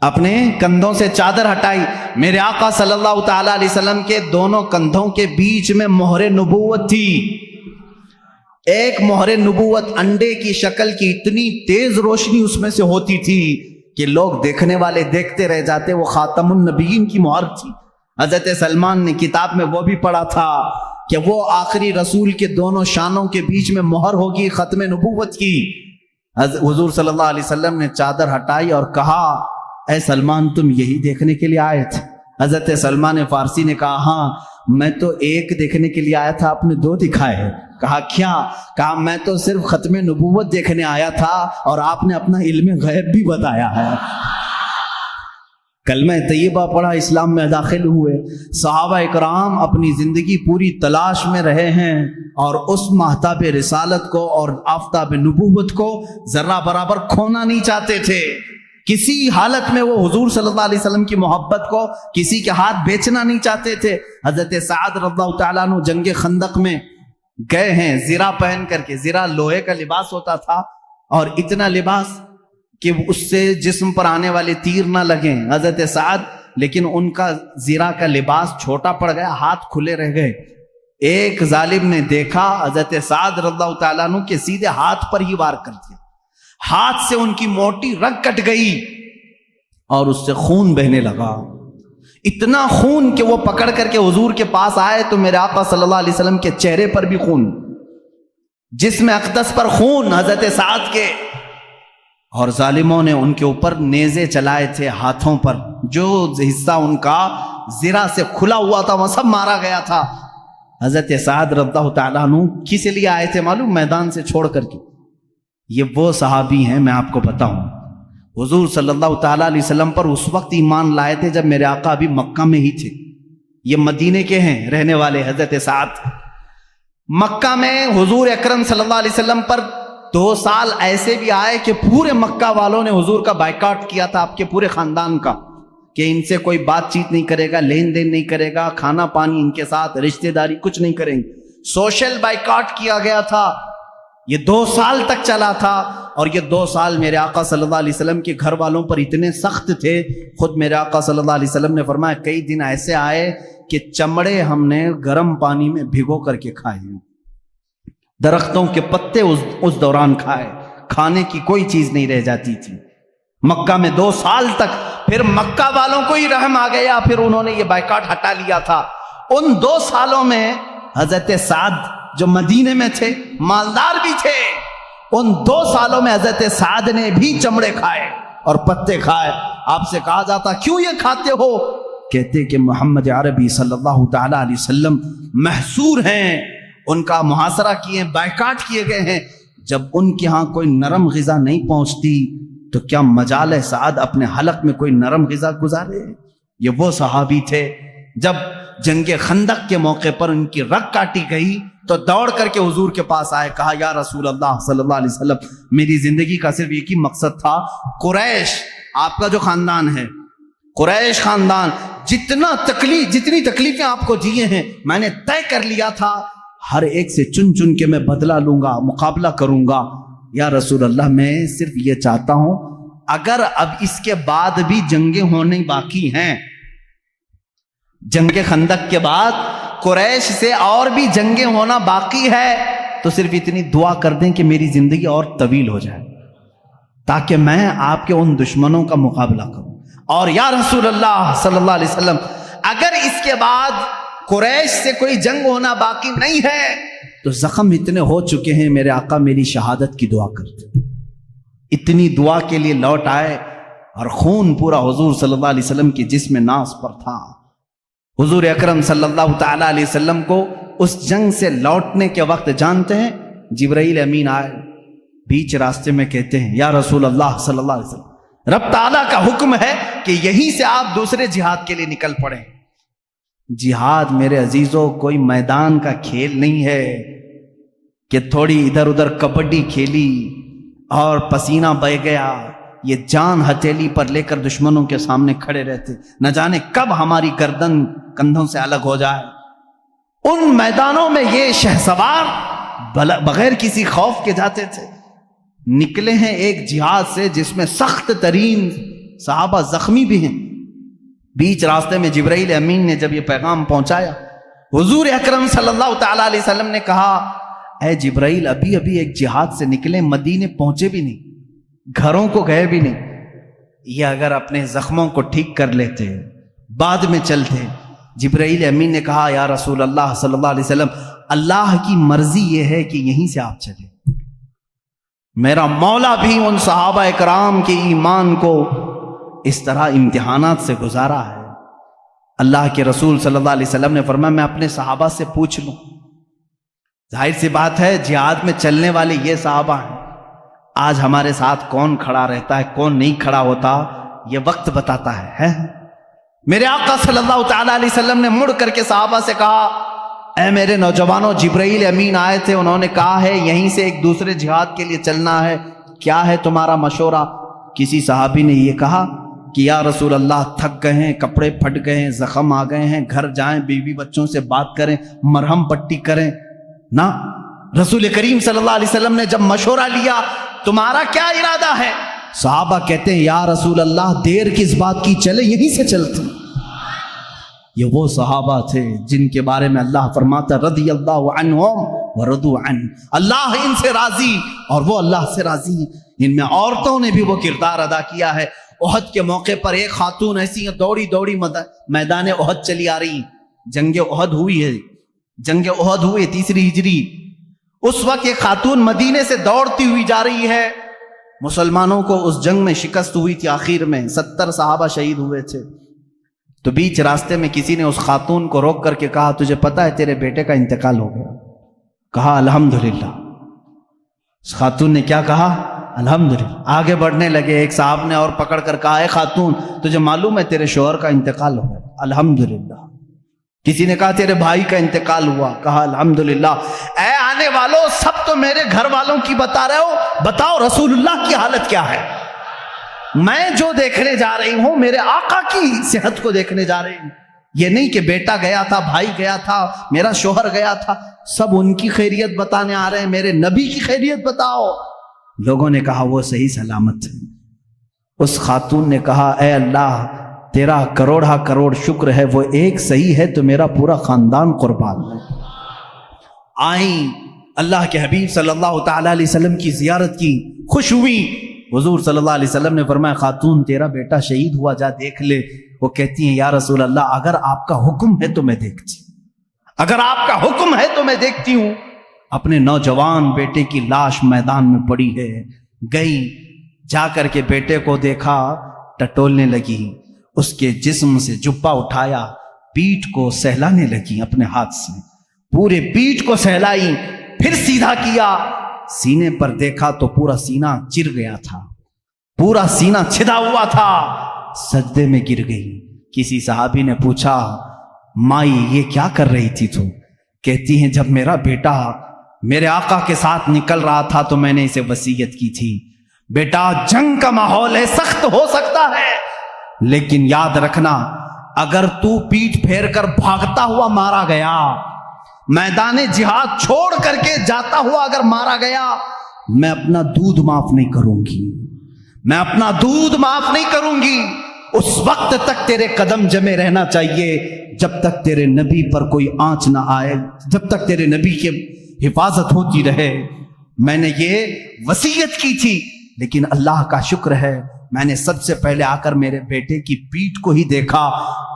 اپنے کندھوں سے چادر ہٹائی۔ میرے آقا صلی اللہ تعالیٰ علیہ وسلم کے دونوں کندھوں کے بیچ میں مہر نبوت تھی۔ ایک مہر نبوت انڈے کی شکل کی، اتنی تیز روشنی اس میں سے ہوتی تھی کہ لوگ دیکھنے والے دیکھتے رہ جاتے، وہ خاتم النبیین کی مہر تھی۔ حضرت سلمان نے کتاب میں وہ بھی پڑھا تھا کہ وہ آخری رسول کے دونوں شانوں کے بیچ میں مہر ہوگی ختم نبوت کی۔ حضور صلی اللہ علیہ وسلم نے چادر ہٹائی اور کہا اے سلمان تم یہی دیکھنے کے لیے آئے تھے؟ حضرت سلمان فارسی نے کہا ہاں، میں تو ایک دیکھنے کے لیے آیا تھا، آپ نے 2 دکھائے ہیں۔ کہا کیا؟ کہا میں تو صرف ختم نبوت دیکھنے آیا تھا اور آپ نے اپنا علم غیب بھی بتایا ہے۔ کلمہ طیبہ پڑھا، اسلام میں داخل ہوئے۔ صحابہ اکرام اپنی زندگی پوری تلاش میں رہے ہیں اور اس ماہتاب رسالت کو اور آفتاب نبوت کو ذرہ برابر کھونا نہیں چاہتے تھے۔ کسی حالت میں وہ حضور صلی اللہ علیہ وسلم کی محبت کو کسی کے ہاتھ بیچنا نہیں چاہتے تھے۔ حضرت سعد رضی اللہ تعالیٰ عنہ جنگ خندق میں گئے ہیں زرہ پہن کر کے۔ زرہ لوہے کا لباس ہوتا تھا اور اتنا لباس کہ اس سے جسم پر آنے والے تیر نہ لگیں حضرت سعد، لیکن ان کا زرہ کا لباس چھوٹا پڑ گیا، ہاتھ کھلے رہ گئے۔ ایک ظالم نے دیکھا حضرت سعد رضی اللہ تعالیٰ عنہ کے سیدھے ہاتھ پر ہی وار کر دیا، ہاتھ سے ان کی موٹی رگ کٹ گئی اور اس سے خون بہنے لگا، اتنا خون کہ وہ پکڑ کر کے حضور کے پاس آئے تو میرے آقا صلی اللہ علیہ وسلم کے چہرے پر بھی خون، جسم اقدس پر خون حضرت سعد کے، اور ظالموں نے ان کے اوپر نیزے چلائے تھے ہاتھوں پر، جو حصہ ان کا زرہ سے کھلا ہوا تھا وہ سب مارا گیا تھا۔ حضرت سعد رضی اللہ تعالیٰ عنہ کس لیے آئے تھے معلوم؟ میدان سے چھوڑ کر کے۔ یہ وہ صحابی ہیں، میں آپ کو بتاؤں، حضور صلی اللہ تعالیٰ علیہ وسلم پر اس وقت ایمان لائے تھے جب میرے آقا ابھی مکہ میں ہی تھے۔ یہ مدینے کے ہیں رہنے والے حضرت سعد۔ مکہ میں حضور اکرم صلی اللہ علیہ وسلم پر 2 سال ایسے بھی آئے کہ پورے مکہ والوں نے حضور کا بائیکاٹ کیا تھا، آپ کے پورے خاندان کا، کہ ان سے کوئی بات چیت نہیں کرے گا، لین دین نہیں کرے گا، کھانا پانی ان کے ساتھ، رشتہ داری کچھ نہیں کریں گے۔ سوشل بائیکاٹ کیا گیا تھا۔ یہ 2 سال تک چلا تھا، اور یہ 2 سال میرے آقا صلی اللہ علیہ وسلم کے گھر والوں پر اتنے سخت تھے، خود میرے آقا صلی اللہ علیہ وسلم نے فرمایا کئی دن ایسے آئے کہ چمڑے ہم نے گرم پانی میں بھگو کر کے کھائے، درختوں کے پتے اس دوران کھائے، کھانے کی کوئی چیز نہیں رہ جاتی تھی مکہ میں 2 سال تک۔ پھر مکہ والوں کو ہی رحم آ گیا، پھر انہوں نے یہ بائیکاٹ ہٹا لیا تھا۔ ان 2 سالوں میں حضرت سعد جو مدینے میں تھے، مالدار بھی تھے، ان 2 سالوں میں حضرت سعد نے بھی چمڑے کھائے اور پتے کھائے۔ آپ سے کہا جاتا کیوں یہ کھاتے ہو؟ کہتے کہ محمد عربی صلی اللہ تعالی علیہ وسلم محصور ہیں، ان کا محاصرہ کیے، بائیکاٹ کیے گئے ہیں۔ جب ان کے ہاں کوئی نرم غذا نہیں پہنچتی تو کیا مجال ہے سعد اپنے حلق میں کوئی نرم غذا گزارے؟ یہ وہ صحابی تھے، جب جنگ خندق کے موقع پر ان کی رگ کاٹی گئی تو دوڑ کر کے حضور کے پاس آئے، کہا یا رسول اللہ صلی اللہ علیہ وسلم، میری زندگی کا صرف ایک ہی مقصد تھا، قریش آپ کا جو خاندان ہے، قریش خاندان جتنی تکلیفیں آپ کو دیے ہیں، میں نے طے کر لیا تھا ہر ایک سے چن چن کے میں بدلہ لوں گا، مقابلہ کروں گا۔ یا رسول اللہ میں صرف یہ چاہتا ہوں اگر اب اس کے بعد بھی جنگیں ہونے باقی ہیں، جنگ خندق کے بعد قریش سے اور بھی جنگیں ہونا باقی ہے، تو صرف اتنی دعا کر دیں کہ میری زندگی اور طویل ہو جائے تاکہ میں آپ کے ان دشمنوں کا مقابلہ کروں۔ اور یا رسول اللہ صلی اللہ علیہ وسلم اگر اس کے بعد قریش سے کوئی جنگ ہونا باقی نہیں ہے تو زخم اتنے ہو چکے ہیں، میرے آقا میری شہادت کی دعا کرتے۔ اتنی دعا کے لیے لوٹ آئے اور خون پورا حضور صلی اللہ علیہ وسلم کی جسم ناز پر تھا۔ حضور اکرم صلی اللہ تعالی علیہ وسلم کو اس جنگ سے لوٹنے کے وقت جانتے ہیں، جبرائیل امین آئے، بیچ راستے میں کہتے ہیں یا رسول اللہ صلی اللہ علیہ وسلم، رب تعالیٰ کا حکم ہے کہ یہیں سے آپ دوسرے جہاد کے لیے نکل پڑیں۔ جہاد میرے عزیزوں کوئی میدان کا کھیل نہیں ہے کہ تھوڑی ادھر ادھر کبڈی کھیلی اور پسینہ بہہ گیا، یہ جان ہتھیلی پر لے کر دشمنوں کے سامنے کھڑے رہتے، نہ جانے کب ہماری گردن کندھوں سے الگ ہو جائے۔ ان میدانوں میں یہ شہسوار بغیر کسی خوف کے جاتے تھے، نکلے ہیں ایک جہاد سے جس میں سخت ترین صحابہ زخمی بھی ہیں۔ بیچ راستے میں جبرائیل امین نے جب یہ پیغام پہنچایا، حضور اکرم صلی اللہ تعالی علیہ وسلم نے کہا اے جبرائیل، ابھی ایک جہاد سے نکلے، مدینے پہنچے بھی نہیں، گھروں کو گئے بھی نہیں، یہ اگر اپنے زخموں کو ٹھیک کر لیتے بعد میں چلتے۔ جبرائیل امین نے کہا یا رسول اللہ صلی اللہ علیہ وسلم، اللہ کی مرضی یہ ہے کہ یہیں سے آپ چلے، میرا مولا بھی ان صحابہ اکرام کے ایمان کو اس طرح امتحانات سے گزارا ہے۔ اللہ کے رسول صلی اللہ علیہ وسلم نے فرمایا میں اپنے صحابہ سے پوچھ لوں، ظاہر سی بات ہے جہاد میں چلنے والے یہ صحابہ ہیں، آج ہمارے ساتھ کون کھڑا رہتا ہے کون نہیں کھڑا ہوتا یہ وقت بتاتا ہے میرے آقا صلی اللہ تعالی علیہ وسلم نے مڑ کر کے صحابہ سے کہا اے میرے نوجوانوں، جبرائیل امین آئے تھے، انہوں نے کہا ہے یہیں سے ایک دوسرے جہاد کے لیے چلنا ہے، کیا ہے تمہارا مشورہ؟ کسی صحابی نے یہ کہا کہ یا رسول اللہ تھک گئے ہیں، کپڑے پھٹ گئے ہیں، زخم آ گئے ہیں، گھر جائیں، بیوی بچوں سے بات کریں، مرہم پٹی کریں نا۔ رسول کریم صلی اللہ علیہ وسلم نے جب مشورہ لیا تمہارا کیا ارادہ ہے؟ صحابہ کہتے ہیں یا رسول اللہ دیر کس بات کی، چلے یہیں سے چلتے۔ یہ وہ صحابہ تھے جن کے بارے میں اللہ فرماتا رضی اللہ عنہم ورضوا عنہ، اللہ ان سے راضی اور وہ اللہ سے راضی ہیں۔ ان میں عورتوں نے بھی وہ کردار ادا کیا ہے۔ احد کے موقع پر ایک خاتون ایسی دوڑی دوڑی میدان احد چلی آ رہی، جنگ احد ہوئی ہے، جنگ احد ہوئی 3 ہجری، اس وقت ایک خاتون مدینے سے دوڑتی ہوئی جا رہی ہے۔ مسلمانوں کو اس جنگ میں شکست ہوئی تھی، آخر میں 70 صحابہ شہید ہوئے تھے۔ تو بیچ راستے میں کسی نے اس خاتون کو روک کر کے کہا تجھے پتا ہے تیرے بیٹے کا انتقال ہو گیا؟ کہا الحمدللہ۔ اس خاتون نے کیا کہا؟ الحمدللہ۔ آگے بڑھنے لگے، ایک صاحب نے اور پکڑ کر کہا اے خاتون تجھے معلوم ہے تیرے شوہر کا انتقال ہو گیا؟ الحمدللہ۔ کسی نے کہا تیرے بھائی کا انتقال ہوا؟ کہا الحمدللہ۔ اے آنے والوں، سب تو میرے گھر والوں کی بتا رہے ہو، بتاؤ رسول اللہ کی حالت کیا ہے؟ میں جو دیکھنے جا رہی ہوں میرے آقا کی صحت کو دیکھنے جا رہی ہوں، یہ نہیں کہ بیٹا گیا تھا، بھائی گیا تھا، میرا شوہر گیا تھا، سب ان کی خیریت بتانے آ رہے ہیں، میرے نبی کی خیریت بتاؤ۔ لوگوں نے کہا وہ صحیح سلامت ہے۔ اس خاتون نے کہا اے اللہ تیرا کروڑا کروڑ شکر ہے، وہ ایک صحیح ہے تو میرا پورا خاندان قربان ہے۔ آئیں، اللہ کے حبیب صلی اللہ تعالی علیہ وسلم کی زیارت کی، خوش ہوئی۔ حضور صلی اللہ علیہ وسلم نے فرمایا خاتون تیرا بیٹا شہید ہوا، جا دیکھ لے۔ وہ کہتی ہیں یا رسول اللہ اگر آپ کا حکم ہے تو میں دیکھتی ہوں، اگر آپ کا حکم ہے تو میں دیکھتی ہوں۔ اپنے نوجوان بیٹے کی لاش میدان میں پڑی ہے، گئی، جا کر کے بیٹے کو دیکھا، ٹٹولنے لگی، اس کے جسم سے جبہ اٹھایا، پیٹھ کو سہلانے لگی اپنے ہاتھ سے، پورے پیٹھ کو سہلائی، پھر سیدھا کیا، سینے پر دیکھا تو پورا سینہ چر گیا تھا، پورا سینہ چھدا ہوا تھا، سجدے میں گر گئی۔ کسی صحابی نے پوچھا مائی یہ کیا کر رہی تھی تو؟ کہتی ہیں جب میرا بیٹا میرے آقا کے ساتھ نکل رہا تھا تو میں نے اسے وصیت کی تھی، بیٹا جنگ کا ماحول ہے، سخت ہو سکتا ہے، لیکن یاد رکھنا اگر تو پیٹھ پھیر کر بھاگتا ہوا مارا گیا، میدان جہاد چھوڑ کر کے جاتا ہوا اگر مارا گیا، میں اپنا دودھ معاف نہیں کروں گی، میں اپنا دودھ معاف نہیں کروں گی۔ اس وقت تک تیرے قدم جمے رہنا چاہیے جب تک تیرے نبی پر کوئی آنچ نہ آئے، جب تک تیرے نبی کی حفاظت ہوتی رہے۔ میں نے یہ وصیت کی تھی، لیکن اللہ کا شکر ہے میں نے سب سے پہلے آ کر میرے بیٹے کی پیٹھ کو ہی دیکھا،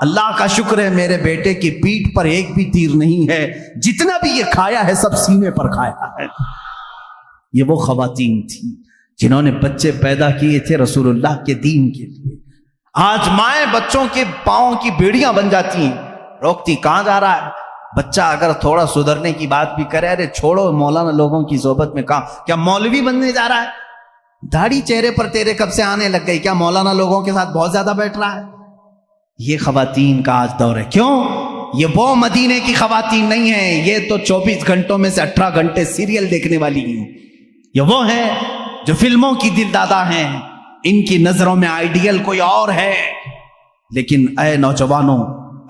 اللہ کا شکر ہے میرے بیٹے کی پیٹھ پر ایک بھی تیر نہیں ہے، جتنا بھی یہ کھایا ہے سب سینے پر کھایا ہے۔ یہ وہ خواتین تھیں جنہوں نے بچے پیدا کیے تھے رسول اللہ کے دین کے لیے۔ آج مائیں بچوں کے پاؤں کی بیڑیاں بن جاتی ہیں، روکتی کہاں جا رہا ہے بچہ، اگر تھوڑا سدھرنے کی بات بھی کرے ارے چھوڑو مولانا لوگوں کی صحبت میں، کہاں کیا مولوی بننے جا رہا ہے؟ داڑھی چہرے پر تیرے کب سے آنے لگ گئی، کیا مولانا لوگوں کے ساتھ بہت زیادہ بیٹھ رہا ہے؟ یہ خواتین کا آج دور ہے۔ کیوں؟ یہ وہ مدینے کی خواتین نہیں ہیں، یہ تو 24 گھنٹوں میں سے 18 گھنٹے سیریل دیکھنے والی ہیں، یہ وہ ہیں جو فلموں کی دل دادا ہیں، ان کی نظروں میں آئیڈیل کوئی اور ہے۔ لیکن اے نوجوانوں،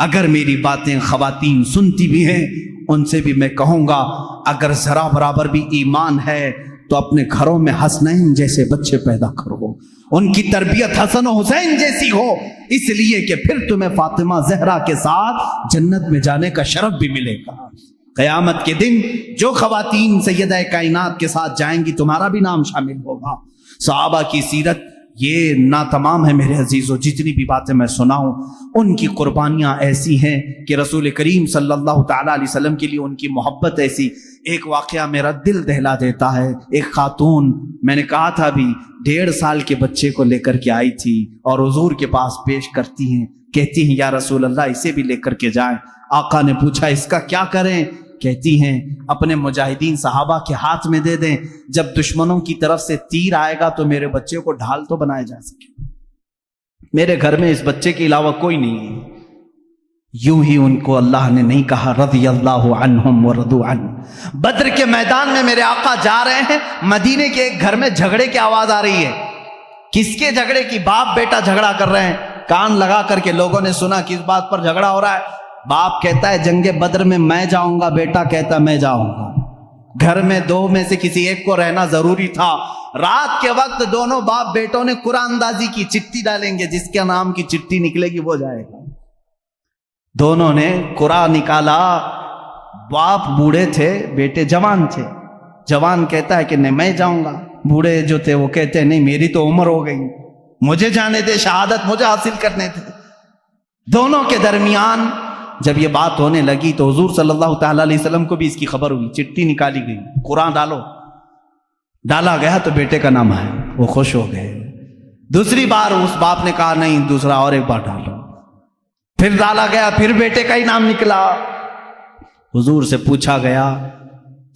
اگر میری باتیں خواتین سنتی بھی ہیں، ان سے بھی میں کہوں گا اگر ذرا برابر بھی ایمان ہے تو اپنے گھروں میں حسنین جیسے بچے پیدا کرو، ان کی تربیت حسن و حسین جیسی ہو، اس لیے کہ پھر تمہیں فاطمہ زہرا کے ساتھ جنت میں جانے کا شرف بھی ملے گا۔ قیامت کے دن جو خواتین سیدہ کائنات کے ساتھ جائیں گی تمہارا بھی نام شامل ہوگا۔ صحابہ کی سیرت یہ ناتمام ہے میرے عزیزو، جتنی بھی باتیں میں سناؤں ان کی قربانیاں ایسی ہیں کہ رسول کریم صلی اللہ تعالی علیہ وسلم کے لیے ان کی محبت ایسی۔ ایک واقعہ میرا دل دہلا دیتا ہے، ایک خاتون میں نے کہا تھا ابھی 1.5 سال کے بچے کو لے کر کے آئی تھی اور حضور کے پاس پیش کرتی ہیں، کہتی ہیں یا رسول اللہ اسے بھی لے کر کے جائیں۔ آقا نے پوچھا اس کا کیا کریں؟ کہتی ہیں اپنے مجاہدین صحابہ کے ہاتھ میں دے دیں، جب دشمنوں کی طرف سے تیر آئے گا تو میرے بچے کو ڈھال تو بنایا جا سکے۔ میرے گھر میں اس بچے کے علاوہ کوئی نہیں ہے۔ یوں ہی ان کو اللہ نے نہیں کہا رضی اللہ عنہم ورضوا عنہ۔ بدر کے میدان میں میرے آقا جا رہے ہیں، مدینے کے ایک گھر میں جھگڑے کی آواز آ رہی ہے۔ کس کے جھگڑے کی؟ باپ بیٹا جھگڑا کر رہے ہیں۔ کان لگا کر کے لوگوں نے سنا کس بات پر جھگڑا ہو رہا ہے۔ باپ کہتا ہے جنگ بدر میں جاؤں گا، بیٹا کہتا ہے میں جاؤں گا۔ گھر میں دو میں سے کسی ایک کو رہنا ضروری تھا۔ رات کے وقت دونوں باپ بیٹوں نے قرآن اندازی کی، چٹھی ڈالیں گے، جس کے نام کی چٹھی نکلے گی وہ جائے گا۔ دونوں نے قرآن نکالا۔ باپ بوڑھے تھے، بیٹے جوان تھے۔ جوان کہتا ہے کہ نہیں میں جاؤں گا، بوڑھے جو تھے وہ کہتے ہیں نہیں میری تو عمر ہو گئی، مجھے جانے دے، شہادت مجھے حاصل کرنے تھے۔ دونوں کے درمیان جب یہ بات ہونے لگی تو حضور صلی اللہ تعالی علیہ وسلم کو بھی اس کی خبر ہوئی، چٹھی نکالی گئی، قرآن ڈالا گیا تو بیٹے کا نام ہے، وہ خوش ہو گئے۔ دوسری بار اس باپ نے کہا نہیں دوسرا اور ایک بار ڈالو، پھر ڈالا گیا، پھر بیٹے کا ہی نام نکلا۔ حضور سے پوچھا گیا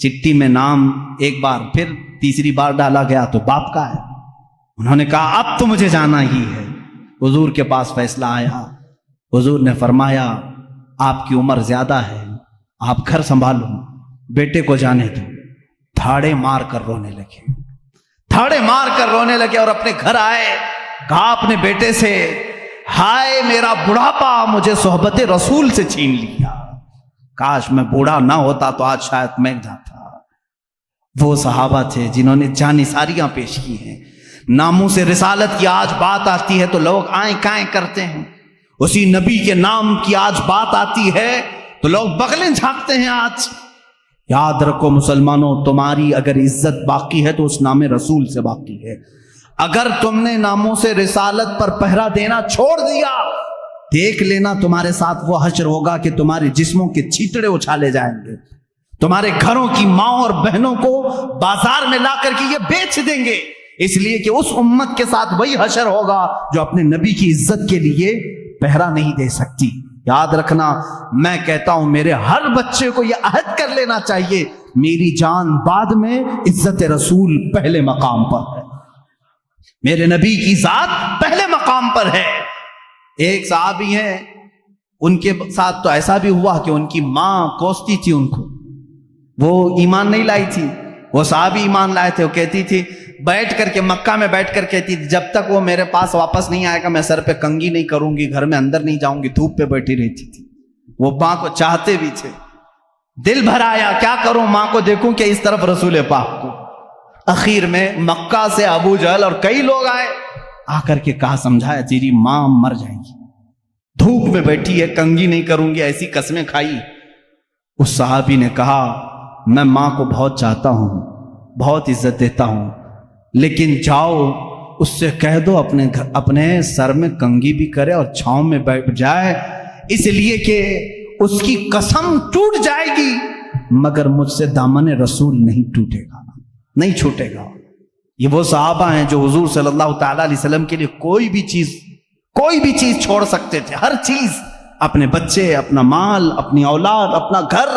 چٹھی میں نام ایک بار، پھر تیسری بار ڈالا گیا تو باپ کا ہے۔ انہوں نے کہا اب تو مجھے جانا ہی ہے۔ حضور کے پاس فیصلہ آیا، حضور نے فرمایا آپ کی عمر زیادہ ہے، آپ گھر سنبھالو، بیٹے کو جانے دو۔ تھاڑے مار کر رونے لگے اور اپنے گھر آئے، کہا اپنے بیٹے سے ہائے میرا بڑھاپا مجھے صحبت رسول سے چھین لیا، کاش میں بوڑھا نہ ہوتا تو آج شاید میں جاتا۔ وہ صحابہ تھے جنہوں نے جانثاریاں پیش کی ہیں۔ ناموس رسالت کی آج بات آتی ہے تو لوگ آئیں کائیں کرتے ہیں، اسی نبی کے نام کی آج بات آتی ہے تو لوگ بغلیں جھانکتے ہیں۔ آج یاد رکھو مسلمانوں، تمہاری اگر عزت باقی ہے تو اس نام رسول سے باقی ہے۔ اگر تم نے ناموس رسالت پر پہرا دینا چھوڑ دیا، دیکھ لینا تمہارے ساتھ وہ حشر ہوگا کہ تمہارے جسموں کے چھیٹڑے اچھالے جائیں گے، تمہارے گھروں کی ماں اور بہنوں کو بازار میں لا کر کے یہ بیچ دیں گے، اس لیے کہ اس امت کے ساتھ وہی حشر ہوگا جو اپنے نبی کی عزت کے لیے پہرا نہیں دے سکتی۔ یاد رکھنا، میں کہتا ہوں میرے ہر بچے کو یہ عہد کر لینا چاہیے میری جان بعد میں، عزت رسول پہلے مقام پر ہے، میرے نبی کی ذات پہلے مقام پر ہے۔ ایک صحابی ہیں، ان کے ساتھ تو ایسا بھی ہوا کہ ان کی ماں کوستی تھی ان کو، وہ ایمان نہیں لائی تھی، وہ صحابی ایمان لائے تھے۔ وہ کہتی تھی بیٹھ کر کے مکہ میں بیٹھ کر کہتی تھی جب تک وہ میرے پاس واپس نہیں آئے گا میں سر پہ کنگھی نہیں کروں گی، گھر میں اندر نہیں جاؤں گی، دھوپ پہ بیٹھی رہتی تھی۔ وہ ماں کو چاہتے بھی تھے، دل بھر آیا کیا کروں ماں کو دیکھوں کہ اس طرف رسول پاک کو۔ اخیر میں مکہ سے ابو جہل اور کئی لوگ آئے، آ کر کے کہا سمجھایا تیری ماں مر جائے گی، دھوپ میں بیٹھی ہے، کنگھی نہیں کروں گی، ایسی قسمیں کھائی۔ اس صحابی نے کہا میں ماں کو بہت چاہتا ہوں، بہت عزت دیتا ہوں، لیکن جاؤ اس سے کہہ دو اپنے سر میں کنگھی بھی کرے اور چھاؤں میں بیٹھ جائے، اس لیے کہ اس کی قسم ٹوٹ جائے گی مگر مجھ سے دامن رسول نہیں ٹوٹے گا، نہیں چھوٹے گا۔ یہ وہ صحابہ ہیں جو حضور صلی اللہ تعالی علیہ وسلم کے لیے کوئی بھی چیز چھوڑ سکتے تھے، ہر چیز، اپنے بچے، اپنا مال، اپنی اولاد، اپنا گھر،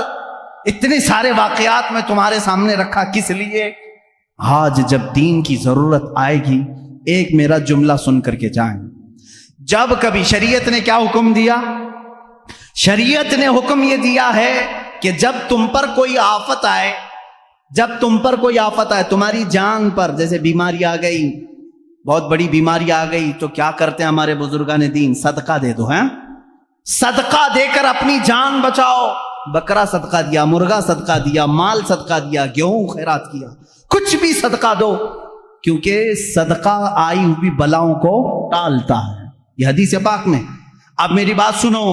اتنے سارے واقعات میں تمہارے سامنے رکھا کس لیے؟ آج جب دین کی ضرورت آئے گی ایک میرا جملہ سن کر کے جائیں۔ جب کبھی شریعت نے کیا حکم دیا؟ شریعت نے حکم یہ دیا ہے کہ جب تم پر کوئی آفت آئے، تمہاری جان پر، جیسے بیماری آ گئی، بہت بڑی بیماری آ گئی تو کیا کرتے ہیں ہمارے بزرگان دین؟ صدقہ دے دو، ہیں؟ صدقہ دے کر اپنی جان بچاؤ۔ بکرا صدقہ دیا، مرغا صدقہ دیا، مال صدقہ دیا، گیہوں خیرات کیا، کچھ بھی صدقہ دو، کیونکہ صدقہ آئی ہوئی بلاؤں کو ٹالتا ہے، یہ حدیث پاک میں۔ اب میری بات سنو،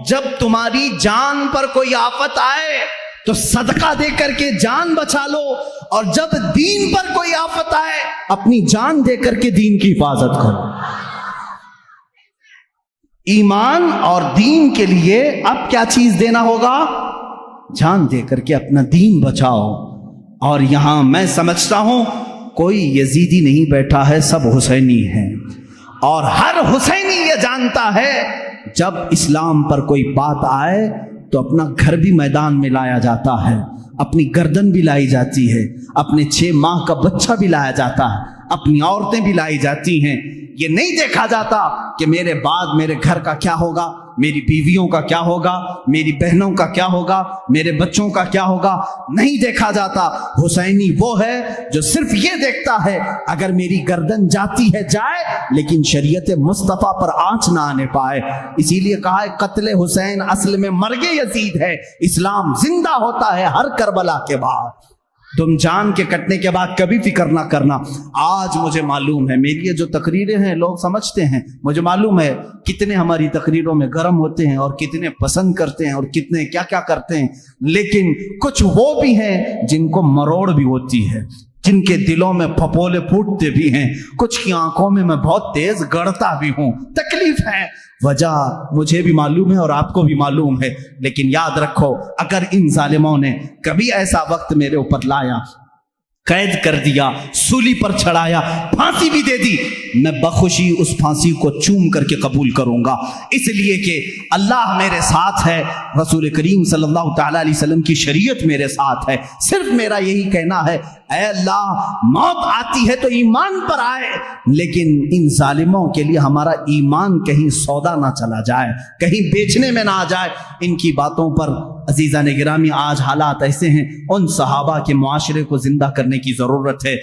جب تمہاری جان پر کوئی آفت آئے تو صدقہ دے کر کے جان بچا لو، اور جب دین پر کوئی آفت آئے اپنی جان دے کر کے دین کی حفاظت کرو۔ ایمان اور دین کے لیے اب کیا چیز دینا ہوگا؟ جان دے کر کے اپنا دین بچاؤ۔ اور یہاں میں سمجھتا ہوں کوئی یزیدی نہیں بیٹھا ہے، سب حسینی ہیں، اور ہر حسینی یہ جانتا ہے جب اسلام پر کوئی بات آئے تو اپنا گھر بھی میدان میں لایا جاتا ہے، اپنی گردن بھی لائی جاتی ہے، اپنے 6 ماہ کا بچہ بھی لایا جاتا ہے، اپنی عورتیں بھی لائی جاتی ہیں، یہ نہیں دیکھا جاتا کہ میرے بعد میرے گھر کا کیا ہوگا، میری بیویوں کا کیا ہوگا، میری بہنوں کا کیا ہوگا، میرے بچوں کا کیا ہوگا، نہیں دیکھا جاتا۔ حسینی وہ ہے جو صرف یہ دیکھتا ہے اگر میری گردن جاتی ہے جائے، لیکن شریعت مصطفیٰ پر آنچ نہ آنے پائے۔ اسی لیے کہا ہے قتل حسین اصل میں مرگ یزید ہے، اسلام زندہ ہوتا ہے ہر کربلا کے بعد۔ تم جان کے کٹنے کے بعد کبھی فکر نہ کرنا۔ آج مجھے معلوم ہے میری یہ جو تقریریں ہیں لوگ سمجھتے ہیں، مجھے معلوم ہے کتنے ہماری تقریروں میں گرم ہوتے ہیں اور کتنے پسند کرتے ہیں اور کتنے کیا کیا کرتے ہیں، لیکن کچھ وہ بھی ہیں جن کو مروڑ بھی ہوتی ہے، جن کے دلوں میں پھپولے پھوٹتے بھی ہیں، کچھ کی آنکھوں میں بہت تیز گڑتا بھی ہوں، تکلیف ہے، وجہ مجھے بھی معلوم ہے اور آپ کو بھی معلوم ہے، لیکن یاد رکھو اگر ان ظالموں نے کبھی ایسا وقت میرے اوپر لایا، قید کر دیا، سولی پر چڑھایا، پھانسی بھی دے دی، میں بخوشی اس پھانسی کو چوم کر کے قبول کروں گا، اس لیے کہ اللہ میرے ساتھ ہے، رسول کریم صلی اللہ تعالی علیہ وسلم کی شریعت میرے ساتھ ہے۔ صرف میرا یہی کہنا ہے اے اللہ موت آتی ہے تو ایمان پر آئے، لیکن ان ظالموں کے لیے ہمارا ایمان کہیں سودا نہ چلا جائے، کہیں بیچنے میں نہ آ جائے۔ ان کی باتوں پر عزیزان گرامی آج حالات ایسے ہیں، ان صحابہ کے معاشرے کو زندہ کرنے کی ضرورت ہے۔